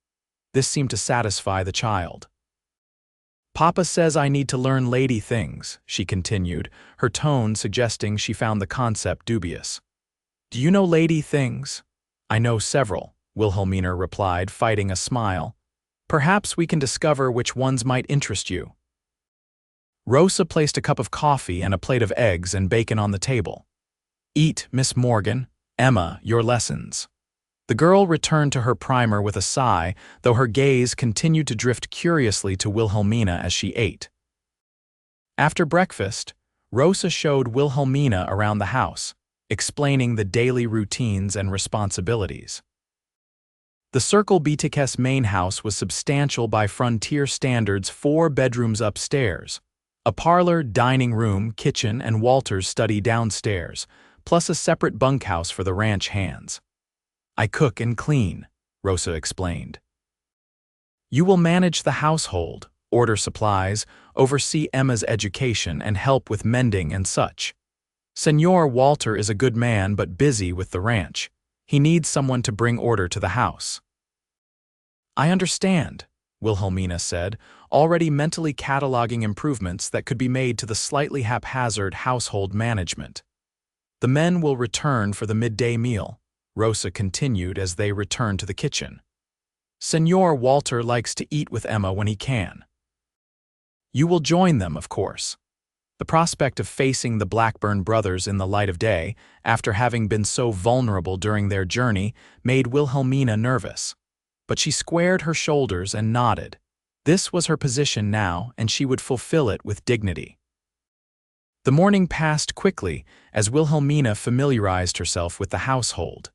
This seemed to satisfy the child. Papa says I need to learn lady things, she continued, her tone suggesting she found the concept dubious. Do you know lady things? I know several, Wilhelmina replied, fighting a smile. Perhaps we can discover which ones might interest you. Rosa placed a cup of coffee and a plate of eggs and bacon on the table. Eat, Miss Morgan. Emma, your lessons. The girl returned to her primer with a sigh, though her gaze continued to drift curiously to Wilhelmina as she ate. After breakfast, Rosa showed Wilhelmina around the house, explaining the daily routines and responsibilities. The Circle BTK's main house was substantial by frontier standards, 4 bedrooms upstairs, a parlor, dining room, kitchen, and Walter's study downstairs, plus a separate bunkhouse for the ranch hands. I cook and clean, Rosa explained. You will manage the household, order supplies, oversee Emma's education, and help with mending and such. Senor Walter is a good man but busy with the ranch. He needs someone to bring order to the house. I understand, Wilhelmina said, already mentally cataloging improvements that could be made to the slightly haphazard household management. The men will return for the midday meal, Rosa continued as they returned to the kitchen. Senor Walter likes to eat with Emma when he can. You will join them, of course. The prospect of facing the Blackburn brothers in the light of day, after having been so vulnerable during their journey, made Wilhelmina nervous. But she squared her shoulders and nodded. This was her position now, and she would fulfill it with dignity. The morning passed quickly as Wilhelmina familiarized herself with the household.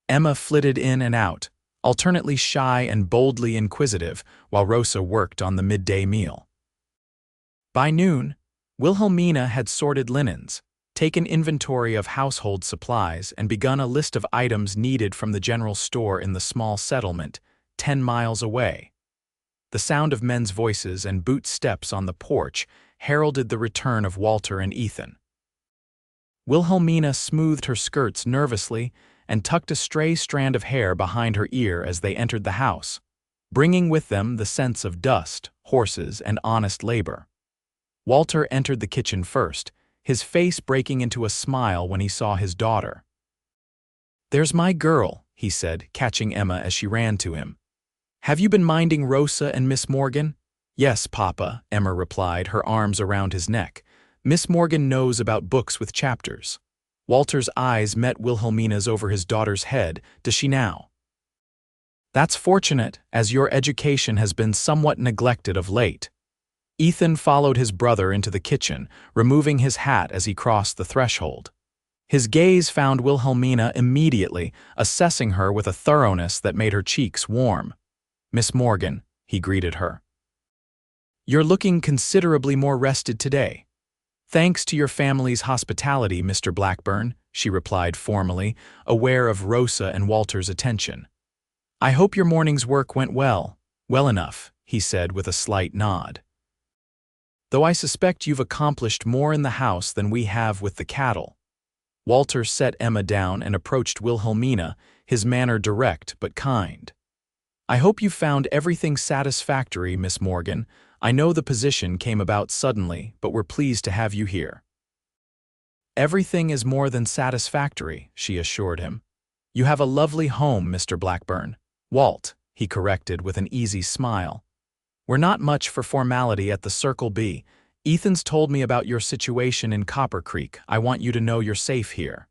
Emma flitted in and out, alternately shy and boldly inquisitive, while Rosa worked on the midday meal. By noon, Wilhelmina had sorted linens, taken inventory of household supplies, and begun a list of items needed from the general store in the small settlement, 10 miles away. The sound of men's voices and boot steps on the porch heralded the return of Walter and Ethan. Wilhelmina smoothed her skirts nervously and tucked a stray strand of hair behind her ear as they entered the house, bringing with them the sense of dust, horses, and honest labor. Walter entered the kitchen first, his face breaking into a smile when he saw his daughter. There's my girl, he said, catching Emma as she ran to him. Have you been minding Rosa and Miss Morgan? Yes, Papa, Emma replied, her arms around his neck. Miss Morgan knows about books with chapters. Walter's eyes met Wilhelmina's over his daughter's head. Does she now? That's fortunate, as your education has been somewhat neglected of late. Ethan followed his brother into the kitchen, removing his hat as he crossed the threshold. His gaze found Wilhelmina immediately, assessing her with a thoroughness that made her cheeks warm. Miss Morgan, he greeted her. You're looking considerably more rested today. Thanks to your family's hospitality, Mr. Blackburn, she replied formally, aware of Rosa and Walter's attention. I hope your morning's work went well. Well enough, he said with a slight nod. Though I suspect you've accomplished more in the house than we have with the cattle. Walter set Emma down and approached Wilhelmina, his manner direct but kind. I hope you found everything satisfactory, Miss Morgan. I know the position came about suddenly, but we're pleased to have you here. Everything is more than satisfactory, she assured him. You have a lovely home, Mr. Blackburn. Walt, he corrected with an easy smile. We're not much for formality at the Circle B. Ethan's told me about your situation in Copper Creek. I want you to know you're safe here.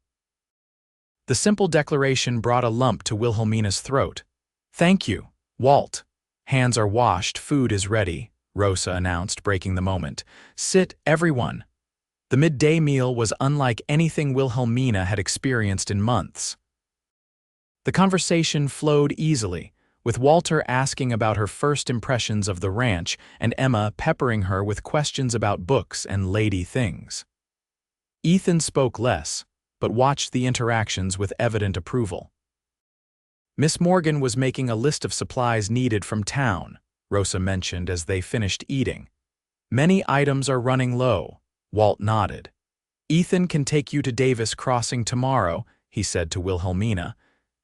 The simple declaration brought a lump to Wilhelmina's throat. Thank you, Walt. Hands are washed, food is ready, Rosa announced, breaking the moment. Sit, everyone. The midday meal was unlike anything Wilhelmina had experienced in months. The conversation flowed easily, with Walter asking about her first impressions of the ranch and Emma peppering her with questions about books and lady things. Ethan spoke less, but watched the interactions with evident approval. Miss Morgan was making a list of supplies needed from town, Rosa mentioned as they finished eating. Many items are running low, Walt nodded. Ethan can take you to Davis Crossing tomorrow, he said to Wilhelmina.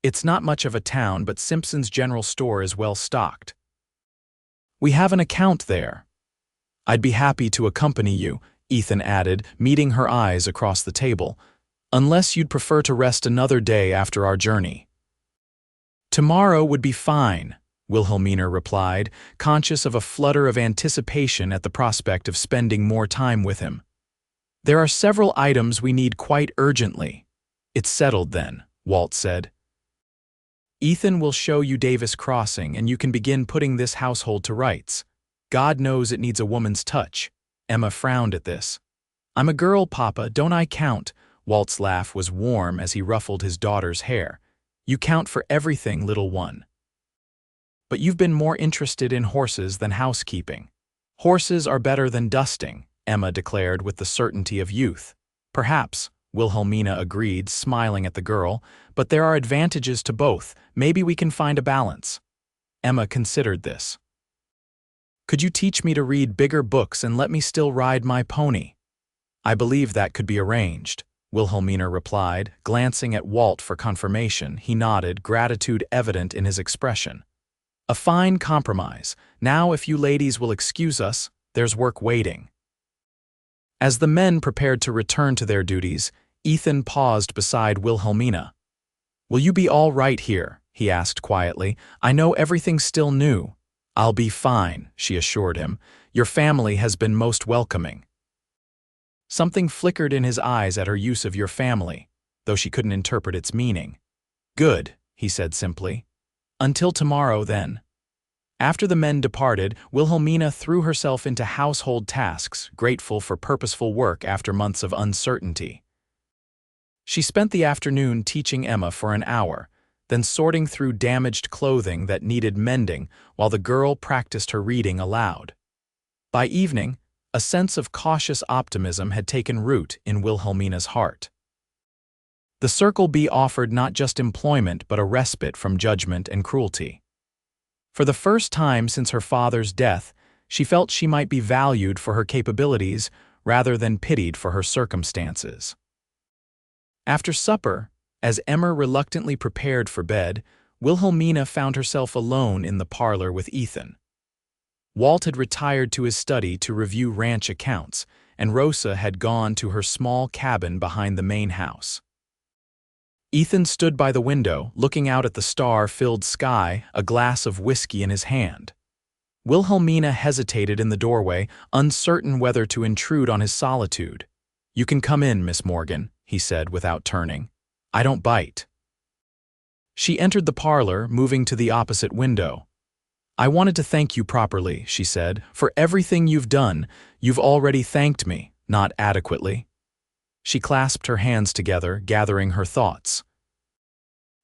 It's not much of a town, but Simpson's general store is well stocked. We have an account there. I'd be happy to accompany you, Ethan added, meeting her eyes across the table, unless you'd prefer to rest another day after our journey. Tomorrow would be fine, Wilhelmina replied, conscious of a flutter of anticipation at the prospect of spending more time with him. There are several items we need quite urgently. It's settled then, Walt said. Ethan will show you Davis Crossing and you can begin putting this household to rights. God knows it needs a woman's touch. Emma frowned at this. I'm a girl, Papa, don't I count? Walt's laugh was warm as he ruffled his daughter's hair. You count for everything, little one. But you've been more interested in horses than housekeeping. Horses are better than dusting, Emma declared with the certainty of youth. Perhaps, Wilhelmina agreed, smiling at the girl, but there are advantages to both. Maybe we can find a balance. Emma considered this. Could you teach me to read bigger books and let me still ride my pony? I believe that could be arranged, Wilhelmina replied, glancing at Walt for confirmation. He nodded, gratitude evident in his expression. A fine compromise. Now, if you ladies will excuse us, there's work waiting. As the men prepared to return to their duties, Ethan paused beside Wilhelmina. Will you be all right here? He asked quietly. I know everything's still new. I'll be fine, she assured him. Your family has been most welcoming. Something flickered in his eyes at her use of your family, though she couldn't interpret its meaning. Good, he said simply. Until tomorrow, then. After the men departed, Wilhelmina threw herself into household tasks, grateful for purposeful work after months of uncertainty. She spent the afternoon teaching Emma for an hour, then sorting through damaged clothing that needed mending while the girl practiced her reading aloud. By evening, a sense of cautious optimism had taken root in Wilhelmina's heart. The Circle B offered not just employment but a respite from judgment and cruelty. For the first time since her father's death, she felt she might be valued for her capabilities rather than pitied for her circumstances. After supper, as Emma reluctantly prepared for bed, Wilhelmina found herself alone in the parlor with Ethan. Walt had retired to his study to review ranch accounts, and Rosa had gone to her small cabin behind the main house. Ethan stood by the window, looking out at the star-filled sky, a glass of whiskey in his hand. Wilhelmina hesitated in the doorway, uncertain whether to intrude on his solitude. You can come in, Miss Morgan, he said without turning. I don't bite. She entered the parlor, moving to the opposite window. I wanted to thank you properly, she said. For everything you've done, you've already thanked me, not adequately. She clasped her hands together, gathering her thoughts.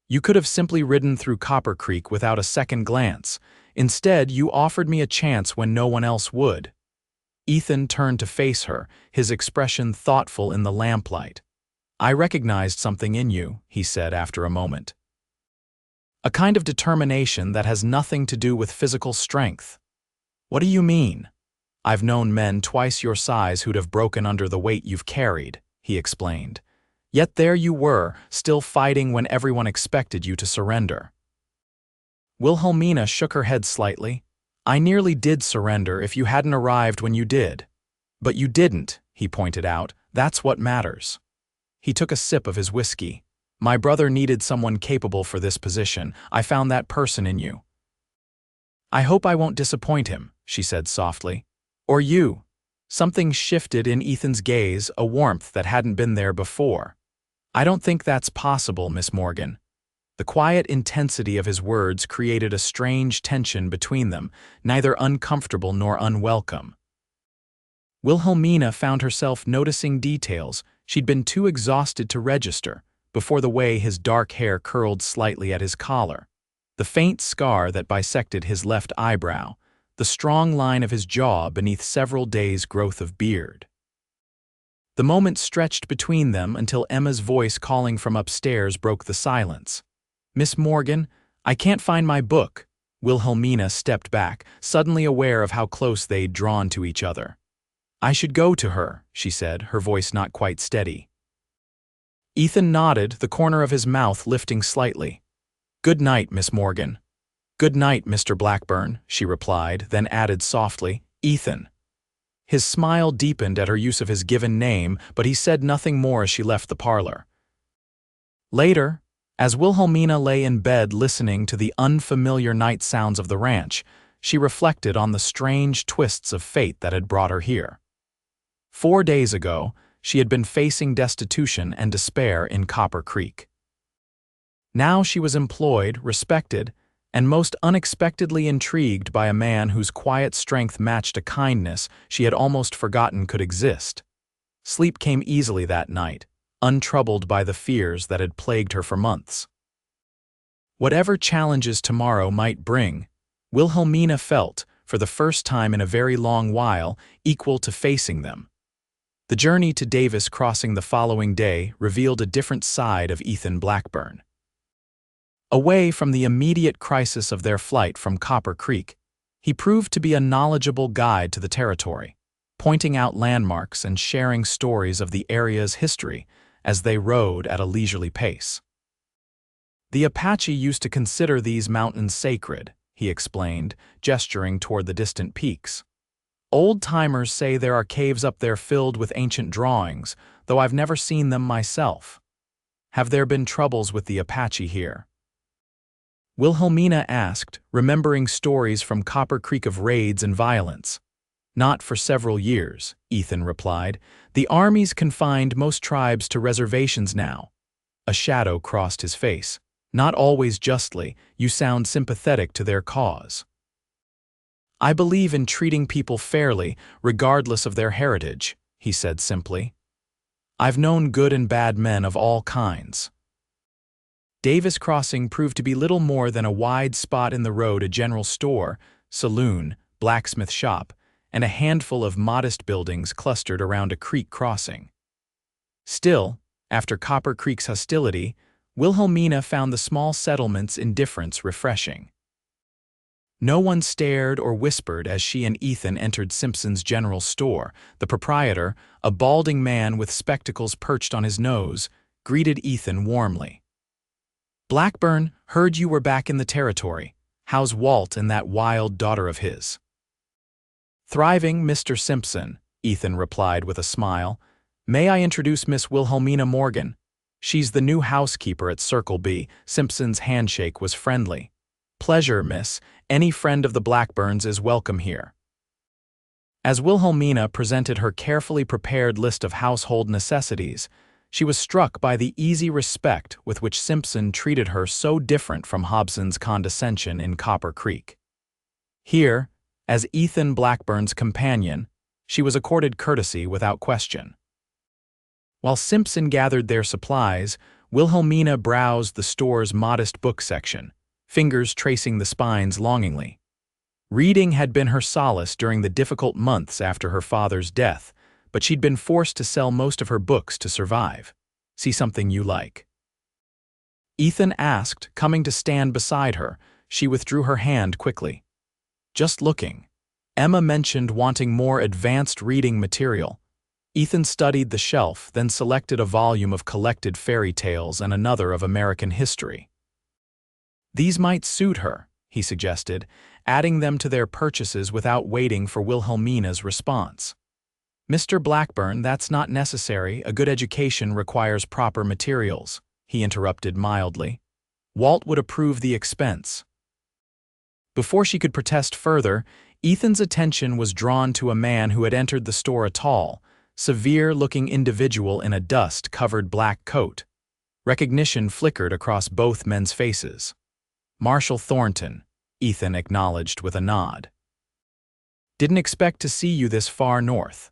You could have simply ridden through Copper Creek without a second glance. Instead, you offered me a chance when no one else would. Ethan turned to face her, his expression thoughtful in the lamplight. I recognized something in you, he said after a moment. A kind of determination that has nothing to do with physical strength. What do you mean? I've known men twice your size who'd have broken under the weight you've carried, he explained. Yet there you were, still fighting when everyone expected you to surrender. Wilhelmina shook her head slightly. I nearly did surrender if you hadn't arrived when you did. But you didn't, he pointed out. That's what matters. He took a sip of his whiskey. My brother needed someone capable for this position. I found that person in you. I hope I won't disappoint him, she said softly. Or you. Something shifted in Ethan's gaze, a warmth that hadn't been there before. I don't think that's possible, Miss Morgan. The quiet intensity of his words created a strange tension between them, neither uncomfortable nor unwelcome. Wilhelmina found herself noticing details she'd been too exhausted to register, before the way his dark hair curled slightly at his collar, the faint scar that bisected his left eyebrow, the strong line of his jaw beneath several days' growth of beard. The moment stretched between them until Emma's voice calling from upstairs broke the silence. "Miss Morgan, I can't find my book." Wilhelmina stepped back, suddenly aware of how close they'd drawn to each other. "I should go to her," she said, her voice not quite steady. Ethan nodded, the corner of his mouth lifting slightly. "Good night, Miss Morgan." "Good night, Mr. Blackburn," she replied, then added softly, "Ethan." His smile deepened at her use of his given name, but he said nothing more as she left the parlor. Later, as Wilhelmina lay in bed listening to the unfamiliar night sounds of the ranch, she reflected on the strange twists of fate that had brought her here. 4 days ago, she had been facing destitution and despair in Copper Creek. Now she was employed, respected, and most unexpectedly intrigued by a man whose quiet strength matched a kindness she had almost forgotten could exist. Sleep came easily that night, untroubled by the fears that had plagued her for months. Whatever challenges tomorrow might bring, Wilhelmina felt, for the first time in a very long while, equal to facing them. The journey to Davis Crossing the following day revealed a different side of Ethan Blackburn. Away from the immediate crisis of their flight from Copper Creek, he proved to be a knowledgeable guide to the territory, pointing out landmarks and sharing stories of the area's history as they rode at a leisurely pace. "The Apache used to consider these mountains sacred," he explained, gesturing toward the distant peaks. "Old-timers say there are caves up there filled with ancient drawings, though I've never seen them myself. Have there been troubles with the Apache here?" Wilhelmina asked, remembering stories from Copper Creek of raids and violence. "Not for several years," Ethan replied. "The army's confined most tribes to reservations now." A shadow crossed his face. "Not always justly. You sound sympathetic to their cause." "I believe in treating people fairly, regardless of their heritage," he said simply. "I've known good and bad men of all kinds." Davis Crossing proved to be little more than a wide spot in the road, a general store, saloon, blacksmith shop, and a handful of modest buildings clustered around a creek crossing. Still, after Copper Creek's hostility, Wilhelmina found the small settlement's indifference refreshing. No one stared or whispered as she and Ethan entered Simpson's general store. The proprietor, a balding man with spectacles perched on his nose, greeted Ethan warmly. "Blackburn, heard you were back in the territory. How's Walt and that wild daughter of his?" "Thriving, Mr. Simpson," Ethan replied with a smile. "May I introduce Miss Wilhelmina Morgan? She's the new housekeeper at Circle B." Simpson's handshake was friendly. "Pleasure, miss. Any friend of the Blackburns is welcome here." As Wilhelmina presented her carefully prepared list of household necessities, she was struck by the easy respect with which Simpson treated her, so different from Hobson's condescension in Copper Creek. Here, as Ethan Blackburn's companion, she was accorded courtesy without question. While Simpson gathered their supplies, Wilhelmina browsed the store's modest book section, fingers tracing the spines longingly. Reading had been her solace during the difficult months after her father's death, but she'd been forced to sell most of her books to survive. "See something you like?" Ethan asked, coming to stand beside her. She withdrew her hand quickly. "Just looking." Emma mentioned wanting more advanced reading material. Ethan studied the shelf, then selected a volume of collected fairy tales and another of American history. "These might suit her," he suggested, adding them to their purchases without waiting for Wilhelmina's response. "Mr. Blackburn, that's not necessary. A good education requires proper materials," he interrupted mildly. "Walt would approve the expense." Before she could protest further, Ethan's attention was drawn to a man who had entered the store, a tall, severe-looking individual in a dust-covered black coat. Recognition flickered across both men's faces. "Marshal Thornton," Ethan acknowledged with a nod. "Didn't expect to see you this far north."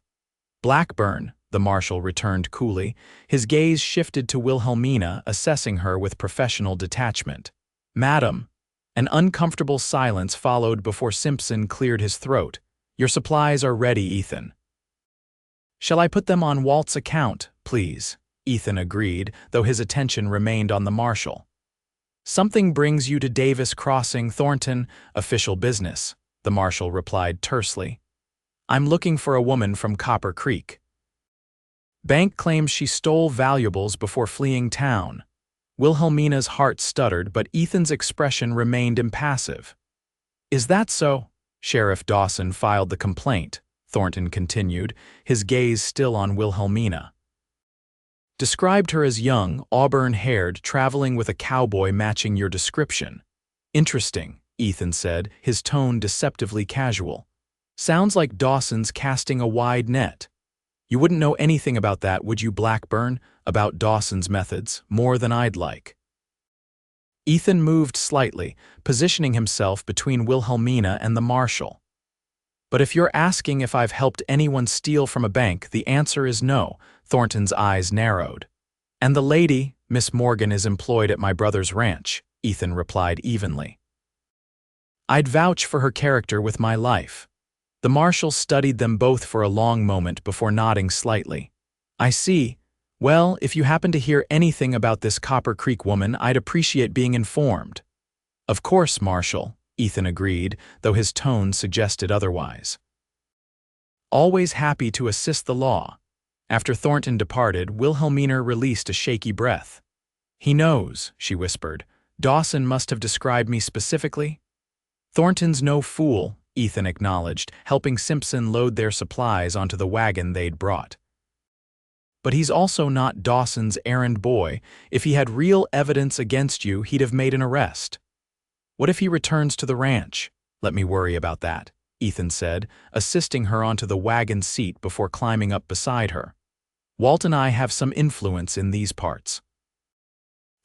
"Blackburn," the marshal returned coolly. His gaze shifted to Wilhelmina, assessing her with professional detachment. "Madam." An uncomfortable silence followed before Simpson cleared his throat. "Your supplies are ready, Ethan." "Shall I put them on Walt's account, please?" Ethan agreed, though his attention remained on the marshal. "Something brings you to Davis Crossing, Thornton, official business," the marshal replied tersely. "I'm looking for a woman from Copper Creek. Bank claims she stole valuables before fleeing town." Wilhelmina's heart stuttered, but Ethan's expression remained impassive. "Is that so?" Sheriff Dawson filed the complaint, Thornton continued, his gaze still on Wilhelmina. "Described her as young, auburn-haired, traveling with a cowboy matching your description." "Interesting," Ethan said, his tone deceptively casual. "Sounds like Dawson's casting a wide net. You wouldn't know anything about that, would you, Blackburn? About Dawson's methods, more than I'd like." Ethan moved slightly, positioning himself between Wilhelmina and the marshal. "But if you're asking if I've helped anyone steal from a bank, the answer is no." Thornton's eyes narrowed. "And the lady, Miss Morgan, is employed at my brother's ranch," Ethan replied evenly. "I'd vouch for her character with my life." The marshal studied them both for a long moment before nodding slightly. "I see. Well, if you happen to hear anything about this Copper Creek woman, I'd appreciate being informed." "Of course, Marshal," Ethan agreed, though his tone suggested otherwise. "Always happy to assist the law." After Thornton departed, Wilhelmina released a shaky breath. "He knows," she whispered. "Dawson must have described me specifically." "Thornton's no fool," Ethan acknowledged, helping Simpson load their supplies onto the wagon they'd brought. "But he's also not Dawson's errand boy. If he had real evidence against you, he'd have made an arrest." "What if he returns to the ranch?" "Let me worry about that," Ethan said, assisting her onto the wagon seat before climbing up beside her. "Walt and I have some influence in these parts.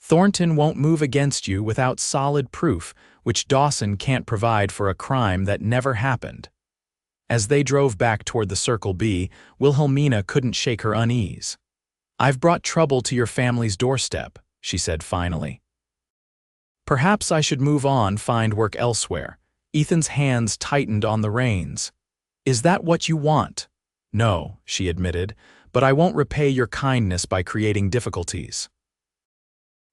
Thornton won't move against you without solid proof, which Dawson can't provide for a crime that never happened." As they drove back toward the Circle B, Wilhelmina couldn't shake her unease. "I've brought trouble to your family's doorstep," she said finally. "Perhaps I should move on, find work elsewhere." Ethan's hands tightened on the reins. "Is that what you want?" "No," she admitted, "but I won't repay your kindness by creating difficulties."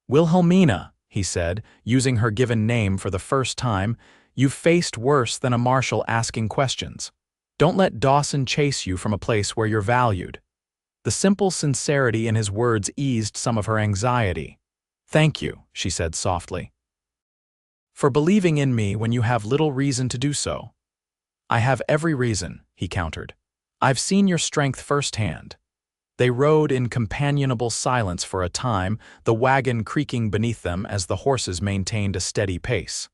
"Wilhelmina," he said, using her given name for the first time, "you've faced worse than a marshal asking questions. Don't let Dawson chase you from a place where you're valued." The simple sincerity in his words eased some of her anxiety. "Thank you," she said softly, "for believing in me when you have little reason to do so." "I have every reason," he countered. "I've seen your strength firsthand." They rode in companionable silence for a time, the wagon creaking beneath them as the horses maintained a steady pace.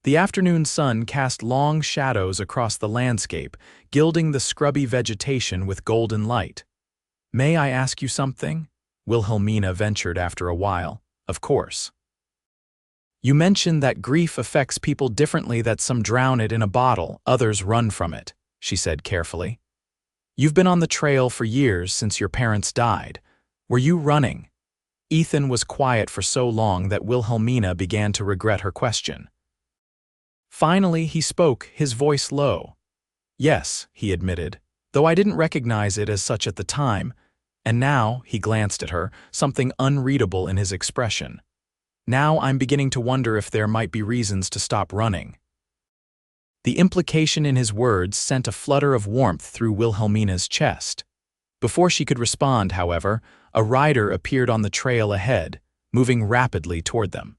The afternoon sun cast long shadows across the landscape, gilding the scrubby vegetation with golden light. "May I ask you something?" Wilhelmina ventured after a while. "Of course." "You mentioned that grief affects people differently, that some drown it in a bottle, others run from it," she said carefully. "You've been on the trail for years since your parents died. Were you running?" Ethan was quiet for so long that Wilhelmina began to regret her question. Finally, he spoke, his voice low. "Yes," he admitted, "though I didn't recognize it as such at the time. And now," he glanced at her, something unreadable in his expression. "Now I'm beginning to wonder if there might be reasons to stop running." The implication in his words sent a flutter of warmth through Wilhelmina's chest. Before she could respond, however, a rider appeared on the trail ahead, moving rapidly toward them.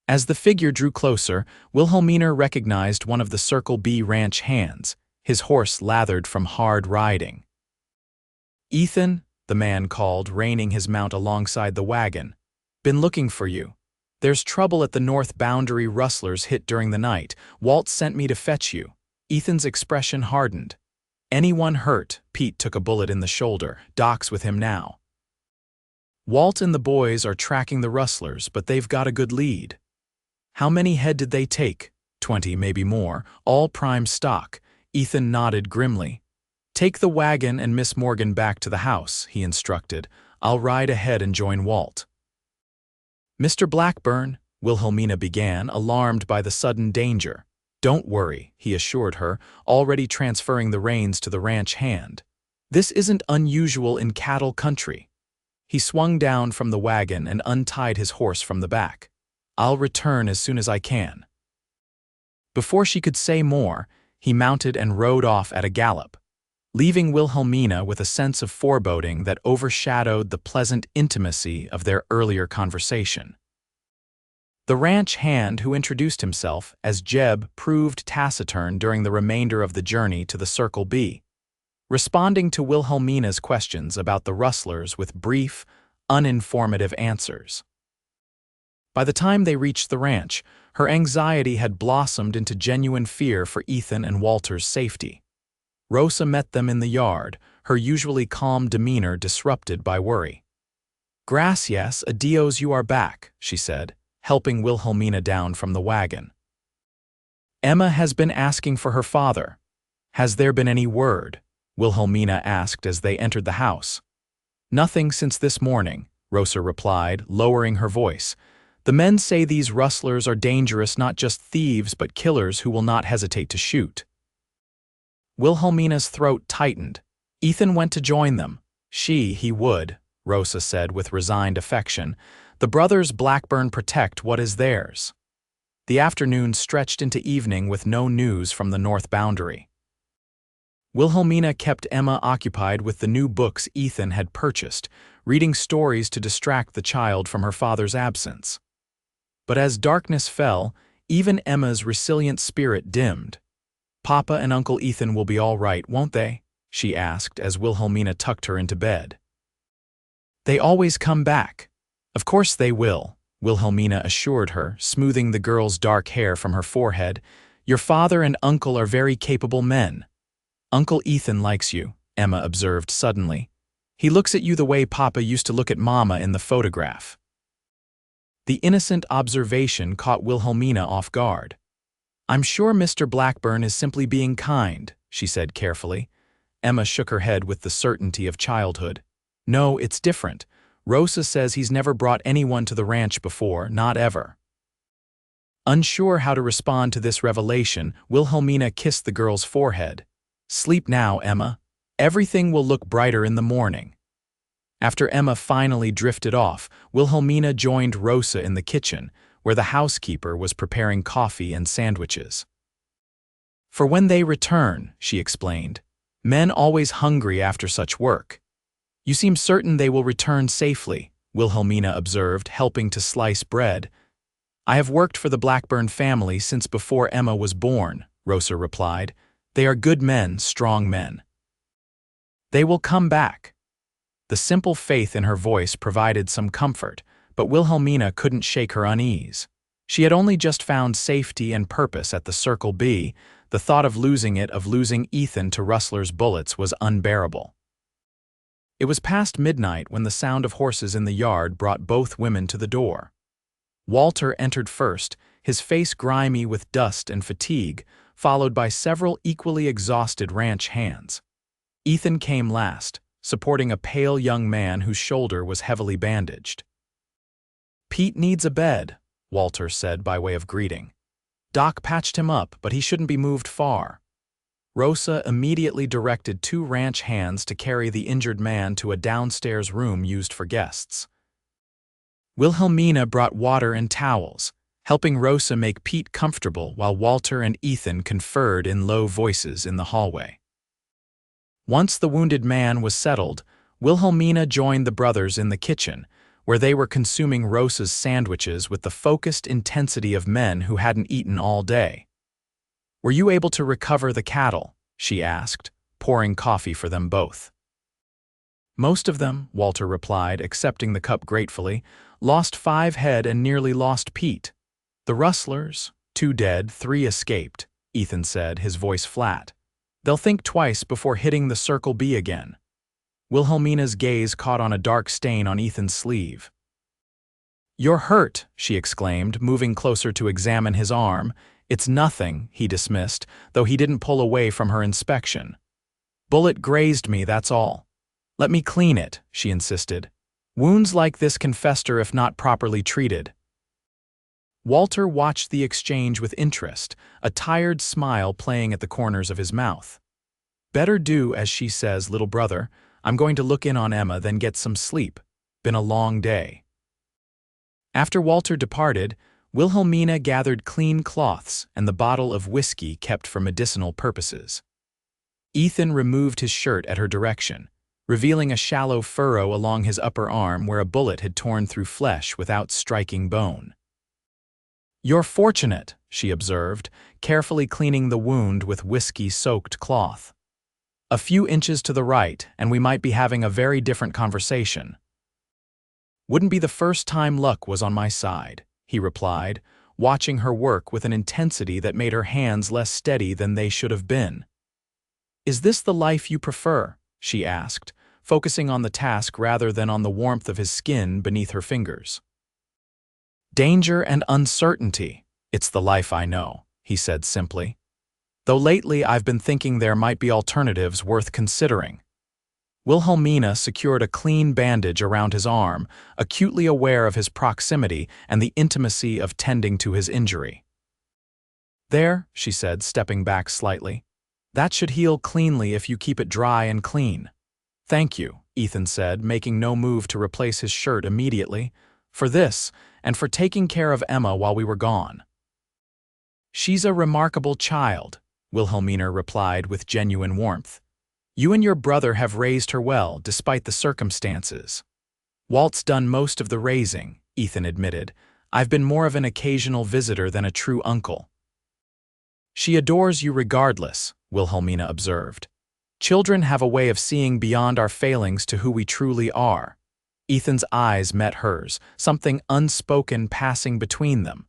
As the figure drew closer, Wilhelmina recognized one of the Circle B ranch hands, his horse lathered from hard riding. "Ethan," the man called, reining his mount alongside the wagon. "Been looking for you. There's trouble at the north boundary. Rustlers hit during the night. Walt sent me to fetch you." Ethan's expression hardened. "Anyone hurt?" Pete took a bullet in the shoulder. "Doc's with him now." "Walt and the boys are tracking the rustlers, but they've got a good lead." "How many head did they take?" 20, maybe more, all prime stock." Ethan nodded grimly. "Take the wagon and Miss Morgan back to the house," he instructed. "I'll ride ahead and join Walt." "Mr. Blackburn," Wilhelmina began, alarmed by the sudden danger. "Don't worry," he assured her, already transferring the reins to the ranch hand. This isn't unusual in cattle country. He swung down from the wagon and untied his horse from the back. I'll return as soon as I can. Before she could say more, he mounted and rode off at a gallop, leaving Wilhelmina with a sense of foreboding that overshadowed the pleasant intimacy of their earlier conversation. The ranch hand who introduced himself as Jeb proved taciturn during the remainder of the journey to the Circle B, responding to Wilhelmina's questions about the rustlers with brief, uninformative answers. By the time they reached the ranch, her anxiety had blossomed into genuine fear for Ethan and Walter's safety. Rosa met them in the yard, her usually calm demeanor disrupted by worry. "Gracias a Dios you are back," she said, helping Wilhelmina down from the wagon. "Emma has been asking for her father. Has there been any word?" Wilhelmina asked as they entered the house. "Nothing since this morning," Rosa replied, lowering her voice. "The men say these rustlers are dangerous, not just thieves but killers who will not hesitate to shoot." Wilhelmina's throat tightened. Ethan went to join them. He would, Rosa said with resigned affection. The brothers Blackburn protect what is theirs. The afternoon stretched into evening with no news from the north boundary. Wilhelmina kept Emma occupied with the new books Ethan had purchased, reading stories to distract the child from her father's absence. But as darkness fell, even Emma's resilient spirit dimmed. "Papa and Uncle Ethan will be all right, won't they?" she asked as Wilhelmina tucked her into bed. "They always come back." "Of course they will," Wilhelmina assured her, smoothing the girl's dark hair from her forehead. "Your father and uncle are very capable men." "Uncle Ethan likes you," Emma observed suddenly. "He looks at you the way Papa used to look at Mama in the photograph." The innocent observation caught Wilhelmina off guard. "I'm sure Mr. Blackburn is simply being kind," she said carefully. Emma shook her head with the certainty of childhood. "No, it's different. Rosa says he's never brought anyone to the ranch before, not ever." Unsure how to respond to this revelation, Wilhelmina kissed the girl's forehead. "Sleep now, Emma. Everything will look brighter in the morning." After Emma finally drifted off, Wilhelmina joined Rosa in the kitchen, where the housekeeper was preparing coffee and sandwiches. "For when they return," she explained. "Men always hungry after such work." "You seem certain they will return safely," Wilhelmina observed, helping to slice bread. "I have worked for the Blackburn family since before Emma was born," Rosa replied. "They are good men, strong men." "They will come back." The simple faith in her voice provided some comfort, but Wilhelmina couldn't shake her unease. She had only just found safety and purpose at the Circle B. The thought of losing Ethan to rustlers' bullets was unbearable. It was past midnight when the sound of horses in the yard brought both women to the door. Walter entered first, his face grimy with dust and fatigue, followed by several equally exhausted ranch hands. Ethan came last, supporting a pale young man whose shoulder was heavily bandaged. "Pete needs a bed," Walter said by way of greeting. "Doc patched him up, but he shouldn't be moved far." Rosa immediately directed 2 ranch hands to carry the injured man to a downstairs room used for guests. Wilhelmina brought water and towels, helping Rosa make Pete comfortable while Walter and Ethan conferred in low voices in the hallway. Once the wounded man was settled, Wilhelmina joined the brothers in the kitchen, where they were consuming Rosa's sandwiches with the focused intensity of men who hadn't eaten all day. "Were you able to recover the cattle?" she asked, pouring coffee for them both. "Most of them," Walter replied, accepting the cup gratefully. "Lost 5 head and nearly lost Pete. The rustlers, 2 dead, 3 escaped," Ethan said, his voice flat. "They'll think twice before hitting the Circle B again." Wilhelmina's gaze caught on a dark stain on Ethan's sleeve. "You're hurt," she exclaimed, moving closer to examine his arm. "It's nothing," he dismissed, though he didn't pull away from her inspection. "Bullet grazed me, that's all." "Let me clean it," she insisted. "Wounds like this can fester if not properly treated." Walter watched the exchange with interest, a tired smile playing at the corners of his mouth. Better do as she says, little brother. I'm going to look in on Emma, then get some sleep. Been a long day. After Walter departed, Wilhelmina gathered clean cloths and the bottle of whiskey kept for medicinal purposes. Ethan removed his shirt at her direction, revealing a shallow furrow along his upper arm where a bullet had torn through flesh without striking bone. "You're fortunate," she observed, carefully cleaning the wound with whiskey-soaked cloth. "A few inches to the right, and we might be having a very different conversation." "Wouldn't be the first time luck was on my side," he replied, watching her work with an intensity that made her hands less steady than they should have been. "Is this the life you prefer?" she asked, focusing on the task rather than on the warmth of his skin beneath her fingers. "Danger and uncertainty. It's the life I know," he said simply. "Though lately I've been thinking there might be alternatives worth considering." Wilhelmina secured a clean bandage around his arm, acutely aware of his proximity and the intimacy of tending to his injury. "There," she said, stepping back slightly. "That should heal cleanly if you keep it dry and clean." "Thank you," Ethan said, making no move to replace his shirt immediately, "for this, and for taking care of Emma while we were gone." "She's a remarkable child," Wilhelmina replied with genuine warmth. "You and your brother have raised her well, despite the circumstances." "Walt's done most of the raising," Ethan admitted. "I've been more of an occasional visitor than a true uncle." "She adores you regardless," Wilhelmina observed. "Children have a way of seeing beyond our failings to who we truly are." Ethan's eyes met hers, something unspoken passing between them.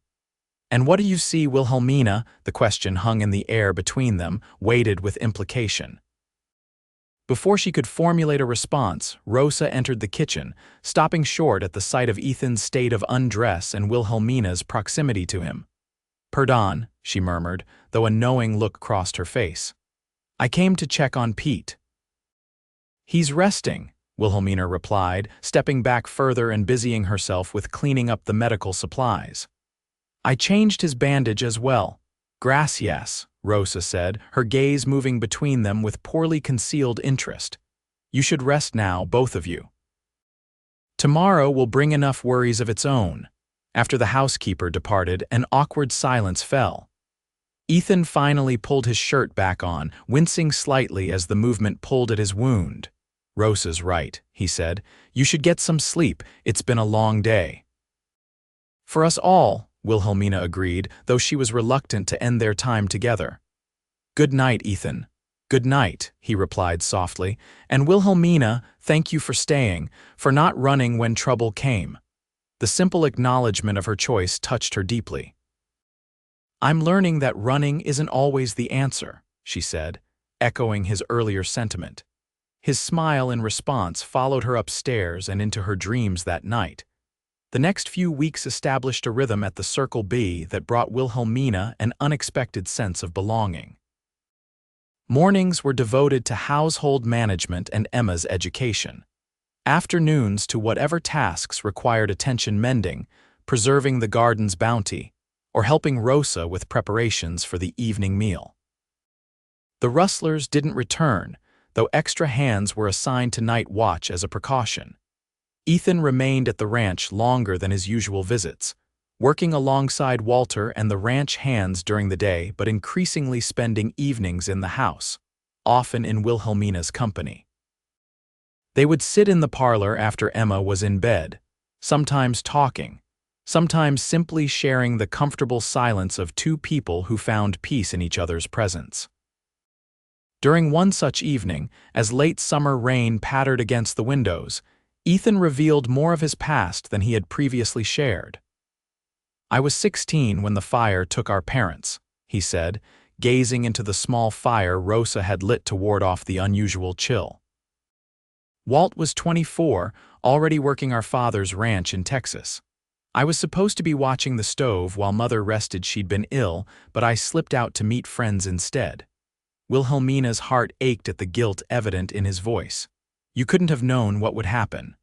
"And what do you see, Wilhelmina?" The question hung in the air between them, weighted with implication. Before she could formulate a response, Rosa entered the kitchen, stopping short at the sight of Ethan's state of undress and Wilhelmina's proximity to him. "Pardon," she murmured, though a knowing look crossed her face. "I came to check on Pete." "He's resting," Wilhelmina replied, stepping back further and busying herself with cleaning up the medical supplies. "I changed his bandage as well." "Gracias," Rosa said, her gaze moving between them with poorly concealed interest. "You should rest now, both of you. Tomorrow will bring enough worries of its own." After the housekeeper departed, an awkward silence fell. Ethan finally pulled his shirt back on, wincing slightly as the movement pulled at his wound. "Rosa's right," he said. "You should get some sleep. It's been a long day." "For us all," Wilhelmina agreed, though she was reluctant to end their time together. "Good night, Ethan." "Good night," he replied softly. "And Wilhelmina, thank you for staying, for not running when trouble came." The simple acknowledgement of her choice touched her deeply. "I'm learning that running isn't always the answer," she said, echoing his earlier sentiment. His smile in response followed her upstairs and into her dreams that night. The next few weeks established a rhythm at the Circle B that brought Wilhelmina an unexpected sense of belonging. Mornings were devoted to household management and Emma's education. Afternoons to whatever tasks required attention mending, preserving the garden's bounty, or helping Rosa with preparations for the evening meal. The rustlers didn't return, though extra hands were assigned to night watch as a precaution. Ethan remained at the ranch longer than his usual visits, working alongside Walter and the ranch hands during the day but increasingly spending evenings in the house, often in Wilhelmina's company. They would sit in the parlor after Emma was in bed, sometimes talking, sometimes simply sharing the comfortable silence of two people who found peace in each other's presence. During one such evening, as late summer rain pattered against the windows, Ethan revealed more of his past than he had previously shared. "I was 16 when the fire took our parents," he said, gazing into the small fire Rosa had lit to ward off the unusual chill. "Walt was 24, already working our father's ranch in Texas. I was supposed to be watching the stove while Mother rested. She'd been ill, but I slipped out to meet friends instead." Wilhelmina's heart ached at the guilt evident in his voice. "You couldn't have known what would happen."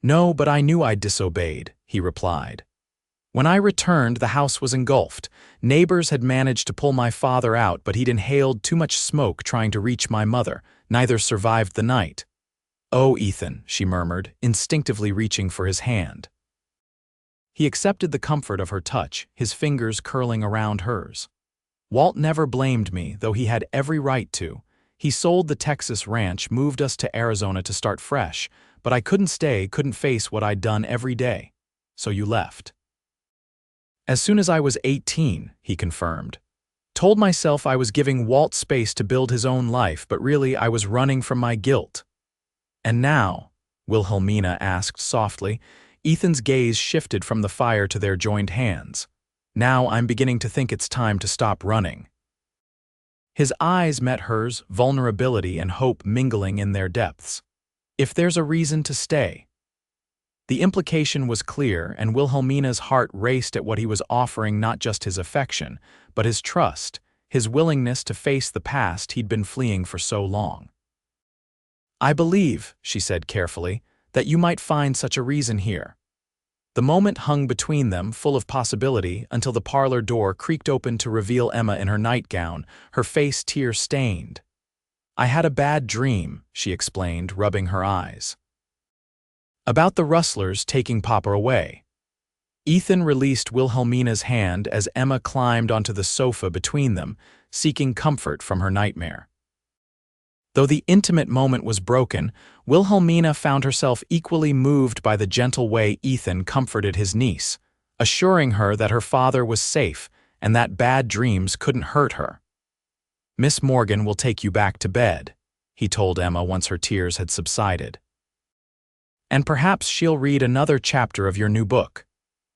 "No, but I knew I'd disobeyed," he replied. When I returned, the house was engulfed. Neighbors had managed to pull my father out, but he'd inhaled too much smoke trying to reach my mother. Neither survived the night. "Oh, Ethan," she murmured, instinctively reaching for his hand. He accepted the comfort of her touch, his fingers curling around hers. "Walt never blamed me, though he had every right to. He sold the Texas ranch, moved us to Arizona to start fresh, but I couldn't stay, couldn't face what I'd done every day. So you left." "As soon as I was 18, he confirmed. "Told myself I was giving Walt space to build his own life, but really I was running from my guilt." "And now?" Wilhelmina asked softly. Ethan's gaze shifted from the fire to their joined hands. "Now I'm beginning to think it's time to stop running." His eyes met hers, vulnerability and hope mingling in their depths. "If there's a reason to stay." The implication was clear, and Wilhelmina's heart raced at what he was offering, not just his affection, but his trust, his willingness to face the past he'd been fleeing for so long. "I believe," she said carefully, "that you might find such a reason here." The moment hung between them, full of possibility, until the parlor door creaked open to reveal Emma in her nightgown, her face tear-stained. "I had a bad dream," she explained, rubbing her eyes. "About the rustlers taking Papa away." Ethan released Wilhelmina's hand as Emma climbed onto the sofa between them, seeking comfort from her nightmare. Though the intimate moment was broken, Wilhelmina found herself equally moved by the gentle way Ethan comforted his niece, assuring her that her father was safe and that bad dreams couldn't hurt her. "Miss Morgan will take you back to bed," he told Emma once her tears had subsided. "And perhaps she'll read another chapter of your new book."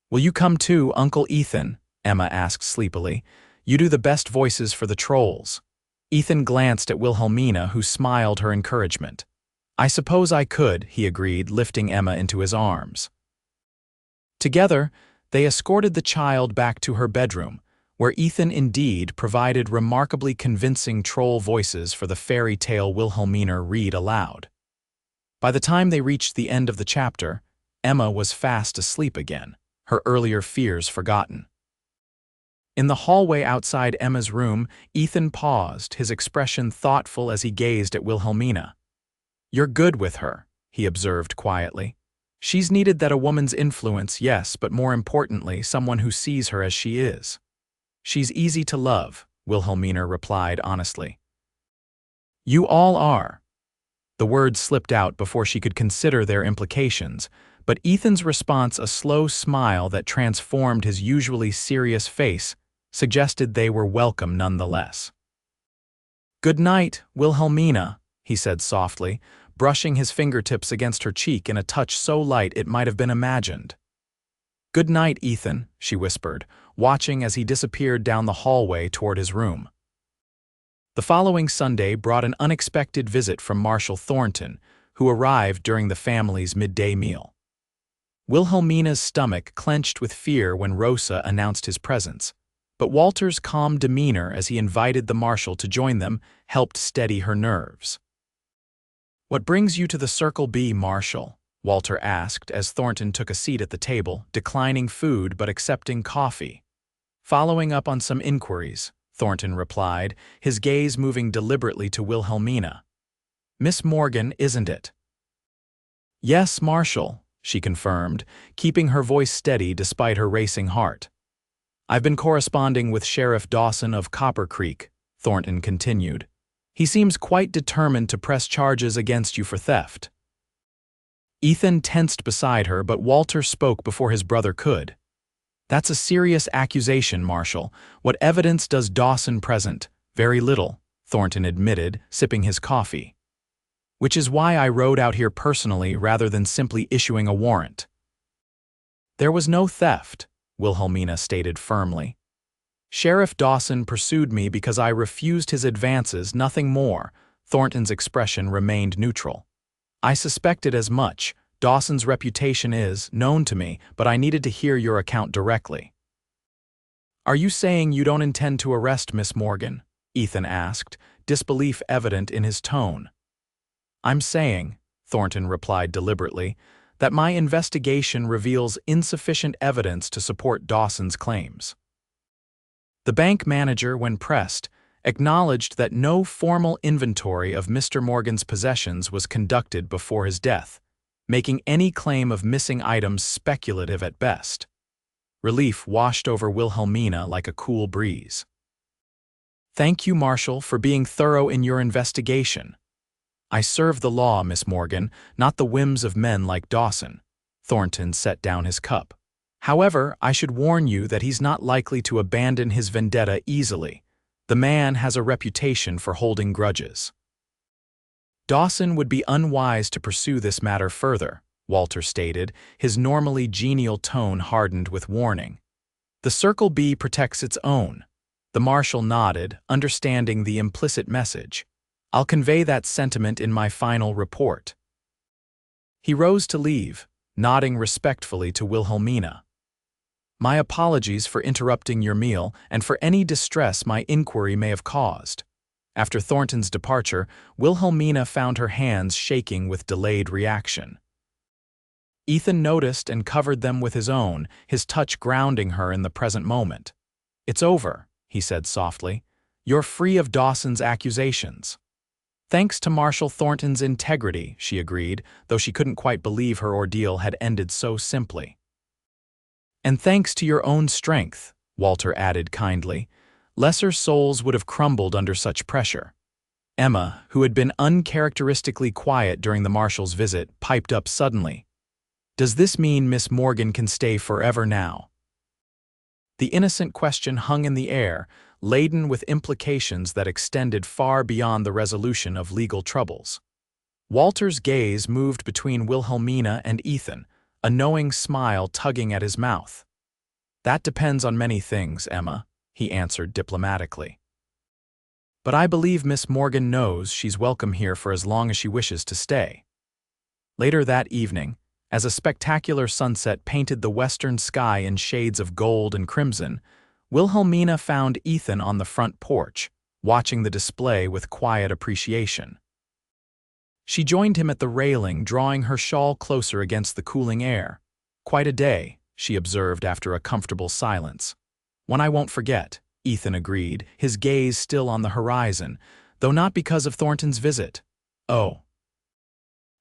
"Will you come too, Uncle Ethan?" Emma asked sleepily. "You do the best voices for the trolls." Ethan glanced at Wilhelmina, who smiled her encouragement. "I suppose I could," he agreed, lifting Emma into his arms. Together, they escorted the child back to her bedroom, where Ethan indeed provided remarkably convincing troll voices for the fairy tale Wilhelmina read aloud. By the time they reached the end of the chapter, Emma was fast asleep again, her earlier fears forgotten. In the hallway outside Emma's room, Ethan paused, his expression thoughtful as he gazed at Wilhelmina. "You're good with her," he observed quietly. "She's needed that a woman's influence, yes, but more importantly, someone who sees her as she is." "She's easy to love," Wilhelmina replied honestly. "You all are." The words slipped out before she could consider their implications, but Ethan's response, a slow smile that transformed his usually serious face, suggested they were welcome nonetheless. "Good night, Wilhelmina," he said softly, brushing his fingertips against her cheek in a touch so light it might have been imagined. "Good night, Ethan," she whispered, watching as he disappeared down the hallway toward his room. The following Sunday brought an unexpected visit from Marshal Thornton, who arrived during the family's midday meal. Wilhelmina's stomach clenched with fear when Rosa announced his presence, but Walter's calm demeanor as he invited the marshal to join them helped steady her nerves. "What brings you to the Circle B, Marshal?" Walter asked as Thornton took a seat at the table, declining food but accepting coffee. "Following up on some inquiries," Thornton replied, his gaze moving deliberately to Wilhelmina. "Miss Morgan, isn't it?" "Yes, Marshal," she confirmed, keeping her voice steady despite her racing heart. "I've been corresponding with Sheriff Dawson of Copper Creek," Thornton continued. "He seems quite determined to press charges against you for theft." Ethan tensed beside her, but Walter spoke before his brother could. "That's a serious accusation, Marshal. What evidence does Dawson present?" "Very little," Thornton admitted, sipping his coffee. "Which is why I rode out here personally rather than simply issuing a warrant." "There was no theft," Wilhelmina stated firmly. "Sheriff Dawson pursued me because I refused his advances, nothing more." Thornton's expression remained neutral. "I suspected as much. Dawson's reputation is known to me, but I needed to hear your account directly." "Are you saying you don't intend to arrest Miss Morgan?" Ethan asked, disbelief evident in his tone. "I'm saying," Thornton replied deliberately, that my investigation reveals insufficient evidence to support Dawson's claims. The bank manager, when pressed, acknowledged that no formal inventory of Mr. Morgan's possessions was conducted before his death, making any claim of missing items speculative at best. Relief washed over Wilhelmina like a cool breeze. "Thank you, Marshal, for being thorough in your investigation. I serve the law, Miss Morgan, not the whims of men like Dawson." Thornton set down his cup. "However, I should warn you that he's not likely to abandon his vendetta easily. The man has a reputation for holding grudges." "Dawson would be unwise to pursue this matter further," Walter stated, his normally genial tone hardened with warning. "The Circle B protects its own." The Marshal nodded, understanding the implicit message. "I'll convey that sentiment in my final report." He rose to leave, nodding respectfully to Wilhelmina. "My apologies for interrupting your meal and for any distress my inquiry may have caused." After Thornton's departure, Wilhelmina found her hands shaking with delayed reaction. Ethan noticed and covered them with his own, his touch grounding her in the present moment. "It's over," he said softly. "You're free of Dawson's accusations." "Thanks to Marshal Thornton's integrity," she agreed, though she couldn't quite believe her ordeal had ended so simply. "And thanks to your own strength," Walter added kindly. "Lesser souls would have crumbled under such pressure." Emma, who had been uncharacteristically quiet during the Marshal's visit, piped up suddenly. "Does this mean Miss Morgan can stay forever now?" The innocent question hung in the air, laden with implications that extended far beyond the resolution of legal troubles. Walter's gaze moved between Wilhelmina and Ethan, a knowing smile tugging at his mouth. "That depends on many things, Emma," he answered diplomatically. "But I believe Miss Morgan knows she's welcome here for as long as she wishes to stay." Later that evening, as a spectacular sunset painted the western sky in shades of gold and crimson, Wilhelmina found Ethan on the front porch, watching the display with quiet appreciation. She joined him at the railing, drawing her shawl closer against the cooling air. "Quite a day," she observed after a comfortable silence. "One I won't forget," Ethan agreed, his gaze still on the horizon, though not because of Thornton's visit. "Oh."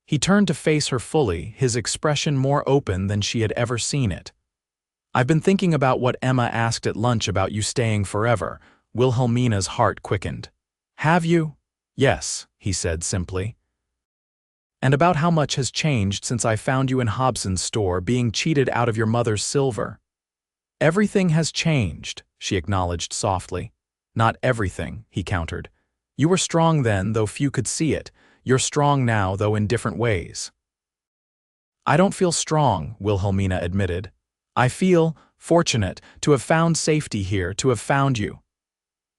He turned to face her fully, his expression more open than she had ever seen it. "I've been thinking about what Emma asked at lunch about you staying forever." Wilhelmina's heart quickened. "Have you?" "Yes," he said simply. "And about how much has changed since I found you in Hobson's store being cheated out of your mother's silver." "Everything has changed," she acknowledged softly. "Not everything," he countered. "You were strong then, though few could see it. You're strong now, though in different ways." "I don't feel strong," Wilhelmina admitted. "I feel fortunate to have found safety here, to have found you."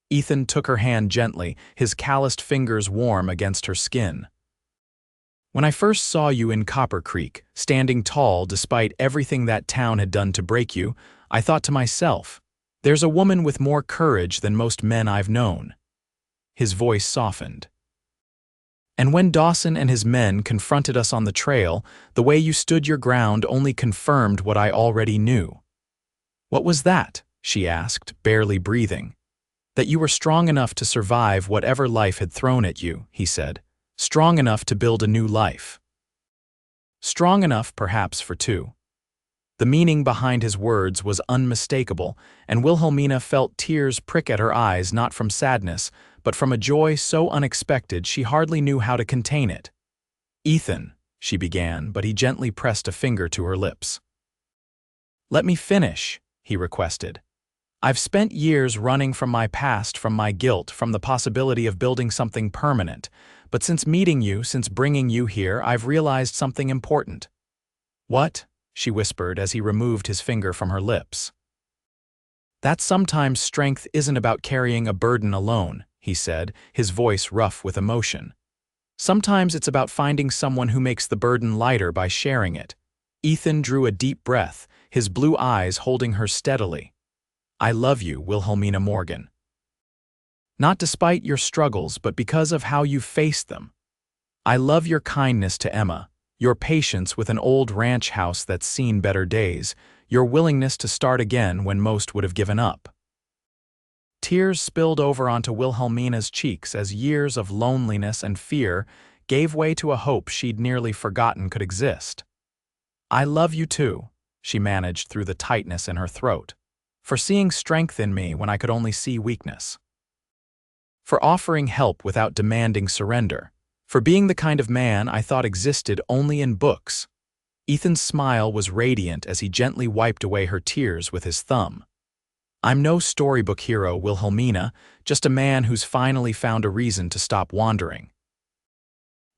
Ethan took her hand gently, his calloused fingers warm against her skin. "When I first saw you in Copper Creek, standing tall despite everything that town had done to break you, I thought to myself, there's a woman with more courage than most men I've known." His voice softened. "And when Dawson and his men confronted us on the trail, the way you stood your ground only confirmed what I already knew." "What was that?" she asked, barely breathing. "That you were strong enough to survive whatever life had thrown at you," he said. "Strong enough to build a new life. Strong enough, perhaps, for two." The meaning behind his words was unmistakable, and Wilhelmina felt tears prick at her eyes not from sadness, but from a joy so unexpected she hardly knew how to contain it. "Ethan," she began, but he gently pressed a finger to her lips. "Let me finish," he requested. "I've spent years running from my past, from my guilt, from the possibility of building something permanent, but since meeting you, since bringing you here, I've realized something important." "What?" she whispered as he removed his finger from her lips. "That sometimes strength isn't about carrying a burden alone," he said, his voice rough with emotion. "Sometimes it's about finding someone who makes the burden lighter by sharing it." Ethan drew a deep breath, his blue eyes holding her steadily. "I love you, Wilhelmina Morgan. Not despite your struggles, but because of how you faced them. I love your kindness to Emma, Your patience with an old ranch house that's seen better days, your willingness to start again when most would have given up. Tears spilled over onto Wilhelmina's cheeks as years of loneliness and fear gave way to a hope she'd nearly forgotten could exist. "I love you too," she managed through the tightness in her throat, "for seeing strength in me when I could only see weakness. For offering help without demanding surrender. For being the kind of man I thought existed only in books." Ethan's smile was radiant as he gently wiped away her tears with his thumb. "I'm no storybook hero, Wilhelmina, just a man who's finally found a reason to stop wandering."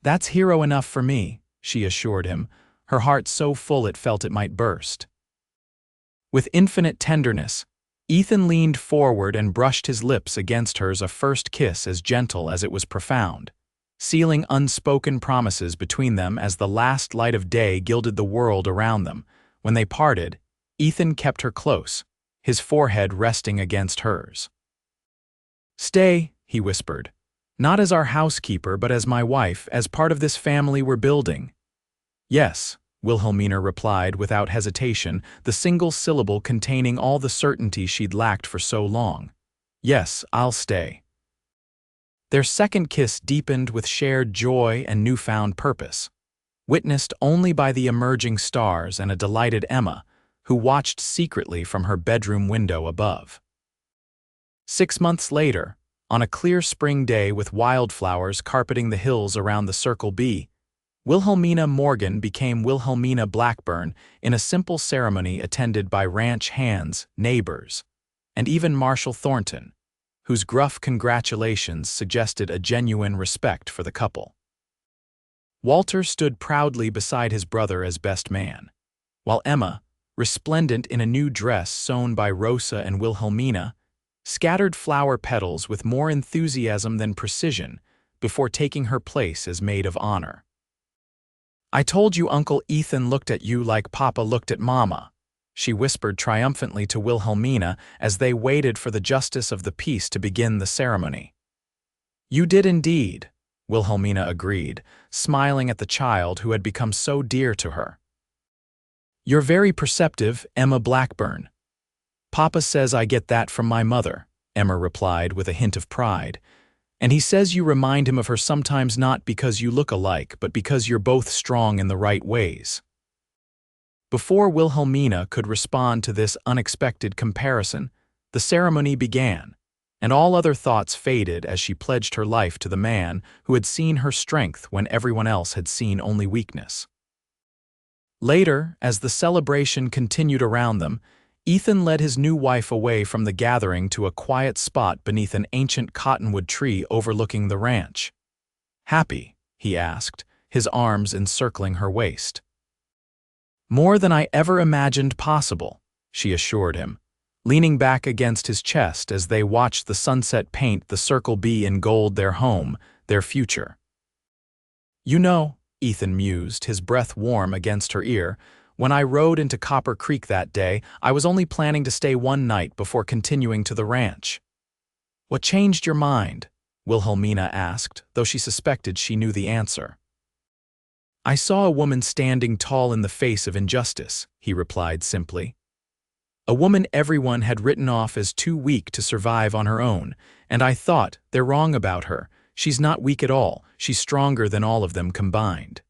"That's hero enough for me," she assured him, her heart so full it felt it might burst. With infinite tenderness, Ethan leaned forward and brushed his lips against hers, a first kiss as gentle as it was profound, sealing unspoken promises between them as the last light of day gilded the world around them. When they parted, Ethan kept her close, his forehead resting against hers. "Stay," he whispered, "not as our housekeeper but as my wife, as part of this family we're building." "Yes," Wilhelmina replied without hesitation, the single syllable containing all the certainty she'd lacked for so long. "Yes, I'll stay." Their second kiss deepened with shared joy and newfound purpose, witnessed only by the emerging stars and a delighted Emma, who watched secretly from her bedroom window above. 6 months later, on a clear spring day with wildflowers carpeting the hills around the Circle B, Wilhelmina Morgan became Wilhelmina Blackburn in a simple ceremony attended by ranch hands, neighbors, and even Marshal Thornton, whose gruff congratulations suggested a genuine respect for the couple. Walter stood proudly beside his brother as best man, while Emma, resplendent in a new dress sewn by Rosa and Wilhelmina, scattered flower petals with more enthusiasm than precision before taking her place as maid of honor. "I told you Uncle Ethan looked at you like Papa looked at Mama," she whispered triumphantly to Wilhelmina as they waited for the justice of the peace to begin the ceremony. "You did indeed," Wilhelmina agreed, smiling at the child who had become so dear to her. "You're very perceptive, Emma Blackburn." "Papa says I get that from my mother," Emma replied with a hint of pride. "And he says you remind him of her sometimes not because you look alike, but because you're both strong in the right ways." Before Wilhelmina could respond to this unexpected comparison, the ceremony began, and all other thoughts faded as she pledged her life to the man who had seen her strength when everyone else had seen only weakness. Later, as the celebration continued around them, Ethan led his new wife away from the gathering to a quiet spot beneath an ancient cottonwood tree overlooking the ranch. "Happy?" he asked, his arms encircling her waist. "More than I ever imagined possible," she assured him, leaning back against his chest as they watched the sunset paint the Circle B in gold, their home, their future. "You know," Ethan mused, his breath warm against her ear, "when I rode into Copper Creek that day, I was only planning to stay one night before continuing to the ranch." "What changed your mind?" Wilhelmina asked, though she suspected she knew the answer. "I saw a woman standing tall in the face of injustice," he replied simply. "A woman everyone had written off as too weak to survive on her own, and I thought, they're wrong about her. She's not weak at all, she's stronger than all of them combined."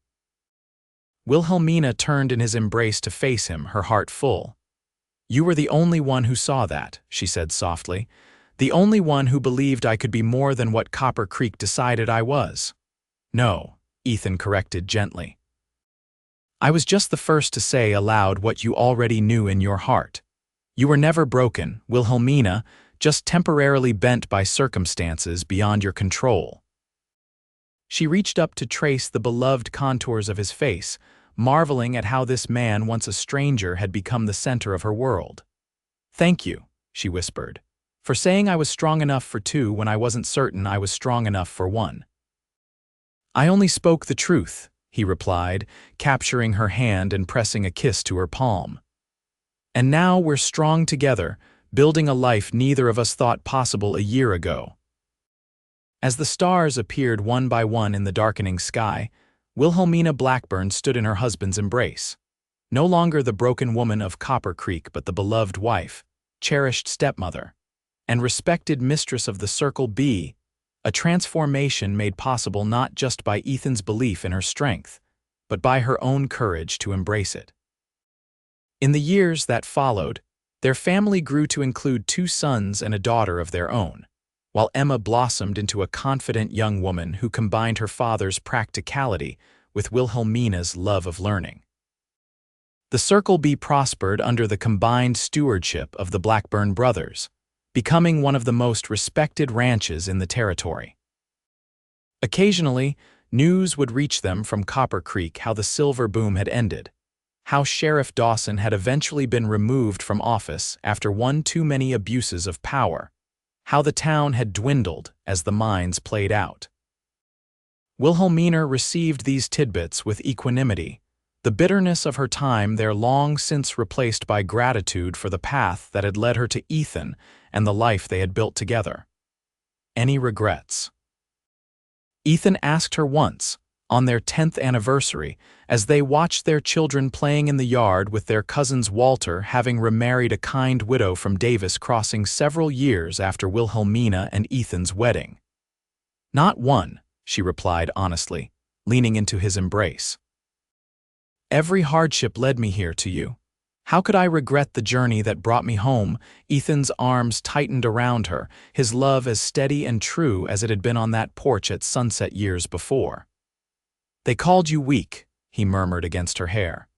Wilhelmina turned in his embrace to face him, her heart full. "You were the only one who saw that," she said softly. "The only one who believed I could be more than what Copper Creek decided I was." "No," Ethan corrected gently. "I was just the first to say aloud what you already knew in your heart. You were never broken, Wilhelmina, just temporarily bent by circumstances beyond your control." She reached up to trace the beloved contours of his face, marveling at how this man, once a stranger, had become the center of her world. "Thank you," she whispered, "for saying I was strong enough for two when I wasn't certain I was strong enough for one." "I only spoke the truth," he replied, capturing her hand and pressing a kiss to her palm. "And now we're strong together, building a life neither of us thought possible a year ago." As the stars appeared one by one in the darkening sky, Wilhelmina Blackburn stood in her husband's embrace. No longer the broken woman of Copper Creek, but the beloved wife, cherished stepmother, and respected mistress of the Circle B, a transformation made possible not just by Ethan's belief in her strength, but by her own courage to embrace it. In the years that followed, their family grew to include 2 sons and a daughter of their own, while Emma blossomed into a confident young woman who combined her father's practicality with Wilhelmina's love of learning. The Circle B prospered under the combined stewardship of the Blackburn brothers, becoming one of the most respected ranches in the territory. Occasionally, news would reach them from Copper Creek how the silver boom had ended, how Sheriff Dawson had eventually been removed from office after one too many abuses of power, how the town had dwindled as the mines played out. Wilhelmina received these tidbits with equanimity, the bitterness of her time there long since replaced by gratitude for the path that had led her to Ethan and the life they had built together. Any regrets? Ethan asked her once, on their 10th anniversary, as they watched their children playing in the yard with their cousins Walter having remarried a kind widow from Davis Crossing several years after Wilhelmina and Ethan's wedding. "Not one," she replied honestly, leaning into his embrace. "Every hardship led me here to you. How could I regret the journey that brought me home?" Ethan's arms tightened around her, his love as steady and true as it had been on that porch at sunset years before. "They called you weak," he murmured against her hair.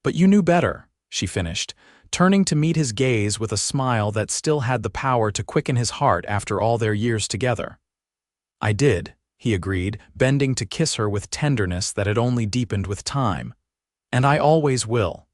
"But you knew better," she finished, turning to meet his gaze with a smile that still had the power to quicken his heart after all their years together. "I did," he agreed, bending to kiss her with tenderness that had only deepened with time. "And I always will."